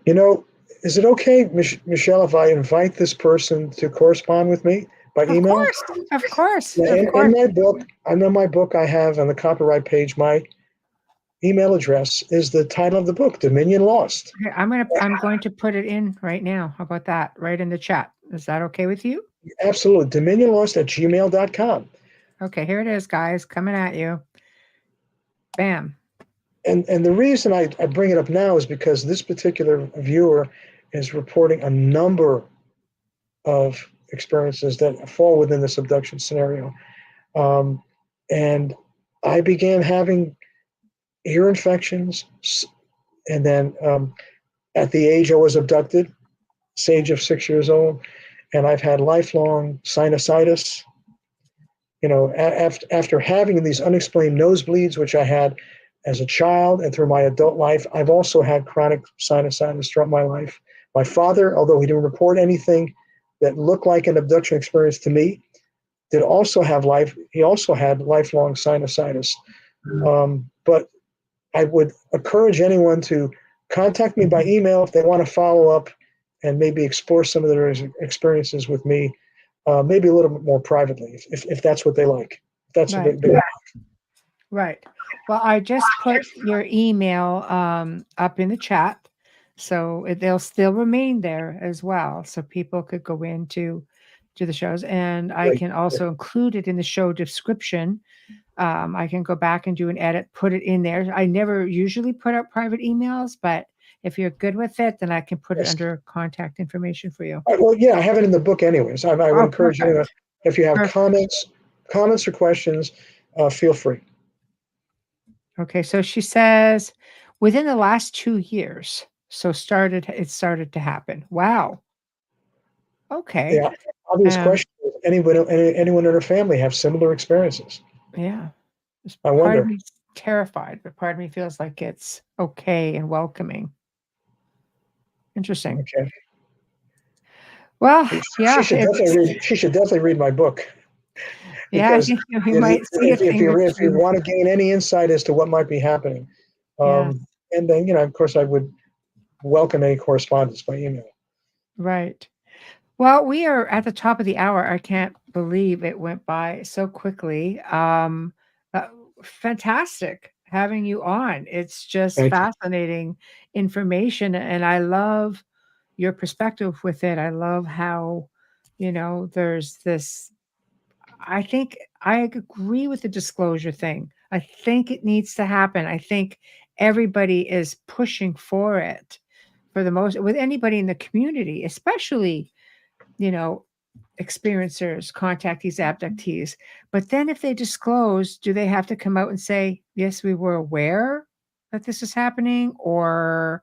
Is it okay, Michelle, if I invite this person to correspond with me by email? Of course. In my book, I have on the copyright page, my email address is the title of the book, Dominion Lost. Okay, I'm going to put it in right now. How about that? Right in the chat. Is that okay with you? Absolutely. DominionLost@gmail.com. Okay, here it is, guys, coming at you. Bam. And the reason I bring it up now is because this particular viewer is reporting a number of experiences that fall within this abduction scenario. And I began having ear infections, and then at the age I was abducted, age of 6 years old, and I've had lifelong sinusitis. After having these unexplained nosebleeds, which I had as a child and through my adult life, I've also had chronic sinusitis throughout my life. My father, although he didn't report anything that looked like an abduction experience to me, he also had lifelong sinusitis. But I would encourage anyone to contact me by email if they want to follow up and maybe explore some of their experiences with me, maybe a little bit more privately, if that's what they like. If that's what they like. Right. Well, I just put your email up in the chat, so they'll still remain there as well, so people could go into the shows, and I can also include it in the show description. I can go back and do an edit, put it in there. I never usually put out private emails, but if you're good with it, then I can put it under contact information for you. Well, yeah, I have it in the book anyways. I would encourage anyone, if you have comments or questions, feel free. Okay, so she says within the last 2 years, it started to happen. Wow. Okay. Yeah, obvious question. Anyone in her family have similar experiences? Yeah. I Part wonder. of me's terrified, but part of me feels like it's okay and welcoming. Interesting. Okay. Well, yeah, She should definitely read my book, yeah, because you might see a thing or if you two. want to gain any insight as to what might be happening, Yeah, and then of course, I would welcome any correspondence by email. right. Well, we are at the top of the hour. I can't believe it went by so quickly. Uh, Fantastic having you on. It's just Thank you. fascinating information, and I love your perspective with it. I love how, there's this. I think I agree with the disclosure thing. I think it needs to happen. I think everybody is pushing for it for the most, with anybody in the community, especially, you know, experiencers, contactees, abductees. But then if they disclose, do they have to come out and say, yes, we were aware that this is happening, or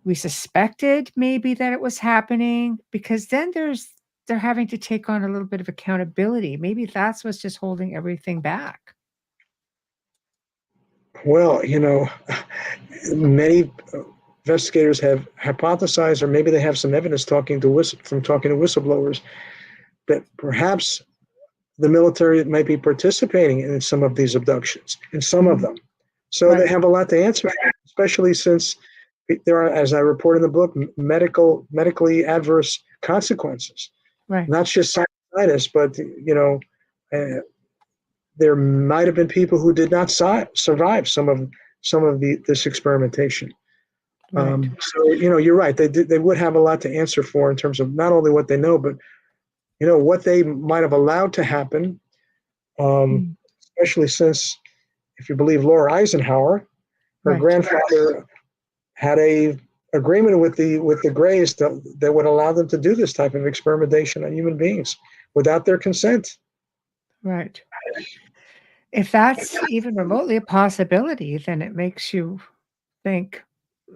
we suspected maybe that it was happening? Because then they're having to take on a little bit of accountability. Maybe that's what's just holding everything back. Well, many investigators have hypothesized, or maybe they have some evidence talking to whistleblowers, that perhaps the military might be participating in some of these abductions, in some of Mhm. them. So Right. they have a lot to answer for, especially since there are, as I report in the book, medically adverse consequences. Right. Not just sinusitis, but uh, there might have been people who did not survive some of this experimentation. Right. So you're right. They would have a lot to answer for in terms of not only what they know, but what they might have allowed to happen. Mm. Especially since, if you believe Laura Eisenhower, her Right. grandfather had a agreement with the Greys that would allow them to do this type of experimentation on human beings without their consent. Right. If that's even remotely a possibility, then it makes you think,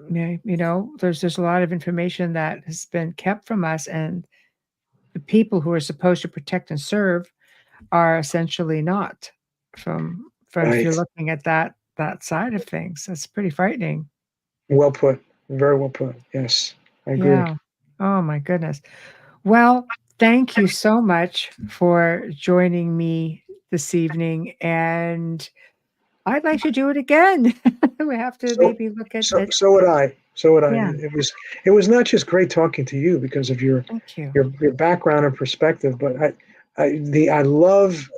there's a lot of information that has been kept from us, and the people who are supposed to protect and serve are essentially not, from if Right. you're looking at that side of things. That's pretty frightening. Well put. Very well put. Yes, I agree. Yeah. Oh my goodness. Well, thank you so much for joining me this evening, and I'd like to do it again. We have to So, maybe look at so, it. so would I. So would I. Yeah, It was not just great talking to you because of your thank you. your background and perspective, but I love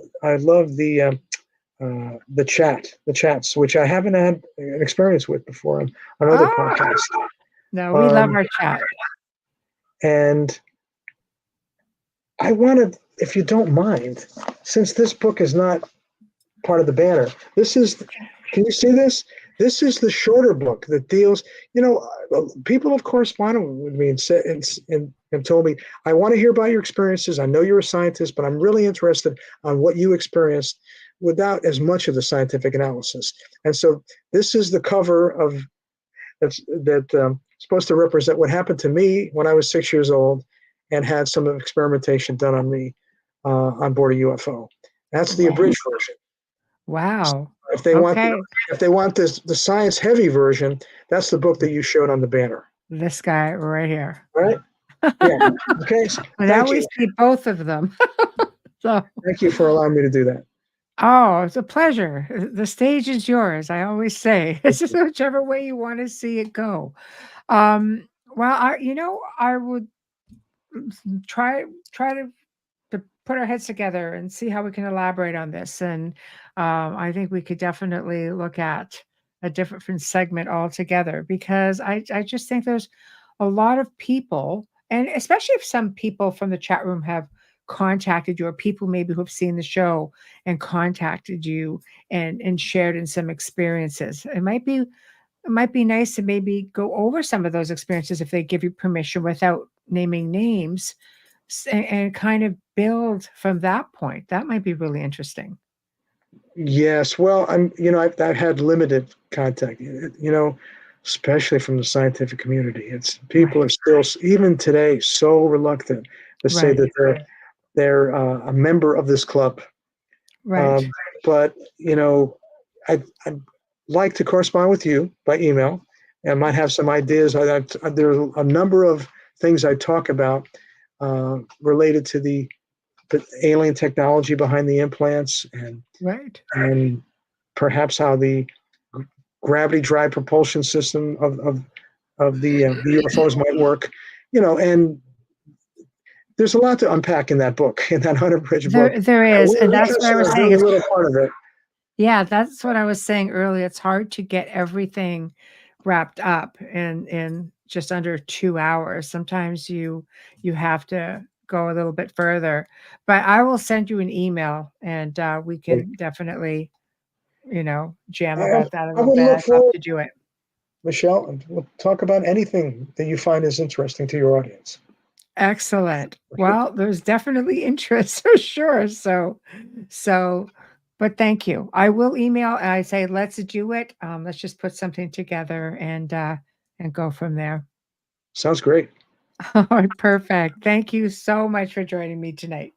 the chats, which I haven't had an experience with before on other Oh, podcasts. no, we love Um, our chat. and I wanted, if you don't mind, since this book is not part of the banner, can you see this? This is the shorter book that deals, people have corresponded with me and told me, I want to hear about your experiences. I know you're a scientist, but I'm really interested on what you experienced without as much of the scientific analysis. And so this is the cover of that supposed to represent what happened to me when I was 6 years old and had some experimentation done on me on board a UFO. That's the Wow. abridged version. Wow. If they want Okay. the science heavy version, that's the book that you showed on the banner. This guy right here. Right? Yeah. Okay. So Well, now thank we you. see both of them. So, Thank you for allowing me to do that. oh, it's a pleasure. The stage is yours. I always say it's just whichever way you want to see it go. Well, I would try to put our heads together and see how we can elaborate on this. And I think we could definitely look at a different segment altogether, because I just think there's a lot of people, and especially if some people from the chat room have contacted you, or people maybe who have seen the show and contacted you and shared in some experiences. It might be nice to maybe go over some of those experiences if they give you permission without naming names, and kind of build from that point. That might be really interesting. Yes. Well, I've had limited contact, especially from the scientific community. It's people Right. are still, even today, so reluctant to say Right. that they're a member of this club. Right. Um, but I'd like to correspond with you by email, and might have some ideas. There are a number of things I talk about related to the alien technology behind the implants, Right. and perhaps how the gravity drive propulsion system of the UFOs might work, and there's a lot to unpack in that book, in that unabridged book. There is, and We're that's just what I was a saying. very little part of it. Yeah, that's what I was saying earlier. It's hard to get everything wrapped up in just under 2 hours. Sometimes you have to go a little bit further. But I will send you an email, and we can definitely, jam I, about that a I little would bit. look I'd love forward, to do it. Michelle. We'll talk about anything that you find is interesting to your audience. Excellent. Well, there's definitely interest for sure. So, but thank you. I will email. I say, let's do it. Let's just put something together and go from there. Sounds great. All right, perfect. Thank you so much for joining me tonight.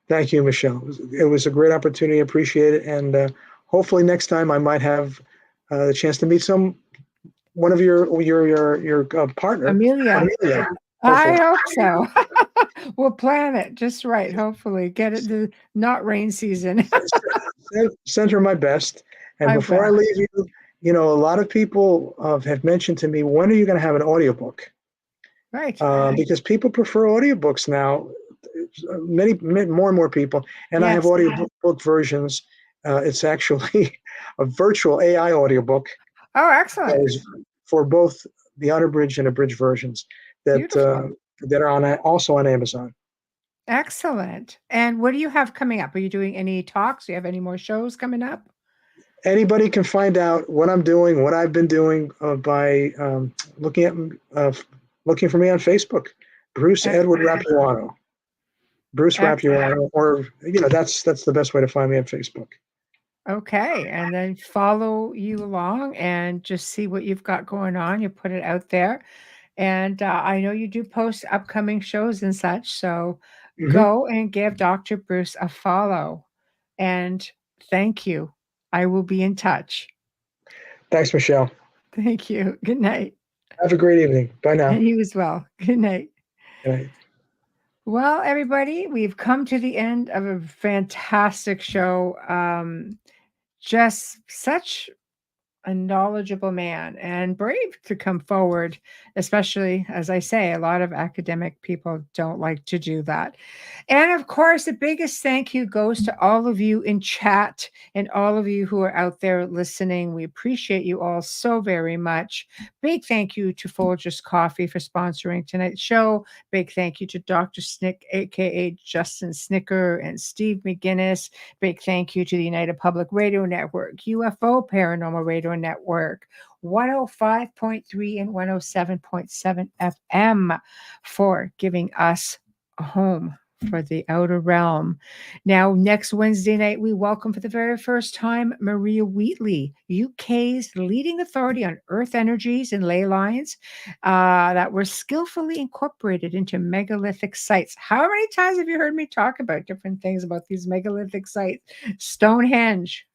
Thank you, Michelle. It was a great opportunity. Appreciate it, and hopefully next time I might have the chance to meet one of your partner, Amelia. Amelia. I hope so. We'll plan it just right. Hopefully, get it the not rain season. Send her my best. And I before I will. leave you, a lot of people have mentioned to me, when are you going to have an audiobook? Right. Because people prefer audiobooks now, more and more people. And I have Yes. audiobook versions. It's actually a virtual AI audiobook Oh, excellent. for both the unabridged and abridged versions that are also on Amazon. Excellent. And what do you have coming up? Are you doing any talks? Do you have any more shows coming up? Anybody can find out what I'm doing, what I've been doing by looking for me on Facebook, Bruce Edward Rapuano. Bruce Rapuano, or that's the best way to find me on Facebook. Okay, and then follow you along and just see what you've got going on. You put it out there, and I know you do post upcoming shows and such. So go and give Dr. Bruce a follow. And thank you. I will be in touch. Thanks, Michelle. Thank you. Good night. Have a great evening. Bye now. And you as well. Good night. Good night. Well, everybody, we've come to the end of a fantastic show. Just such a knowledgeable man and brave to come forward, especially, as I say, a lot of academic people don't like to do that. And of course, the biggest thank you goes to all of you in chat and all of you who are out there listening. We appreciate you all so very much. Big thank you to Folgers Coffee for sponsoring tonight's show. Big thank you to Dr. Snick, aka Justin Snicker, and Steve McGinnis. Big thank you to the United Public Radio Network, UFO Paranormal Radio Network, 105.3 and 107.7 FM for giving us a home for the outer realm. Now, next Wednesday night, we welcome for the very first time Maria Wheatley, UK's leading authority on earth energies and ley lines that were skillfully incorporated into megalithic sites. How many times have you heard me talk about different things about these megalithic sites? Stonehenge.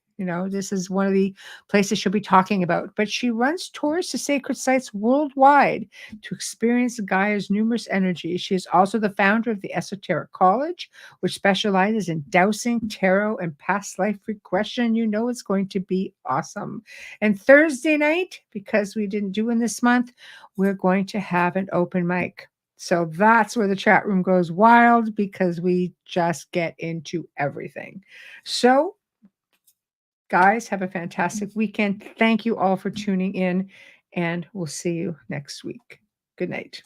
This is one of the places she'll be talking about. But she runs tours to sacred sites worldwide to experience Gaia's numerous energies. She is also the founder of the Esoteric College, which specializes in dowsing, tarot, and past life regression. It's going to be awesome. And Thursday night, because we didn't do in this month, we're going to have an open mic. So that's where the chat room goes wild, because we just get into everything. So, guys, have a fantastic weekend. Thank you all for tuning in, and we'll see you next week. Good night.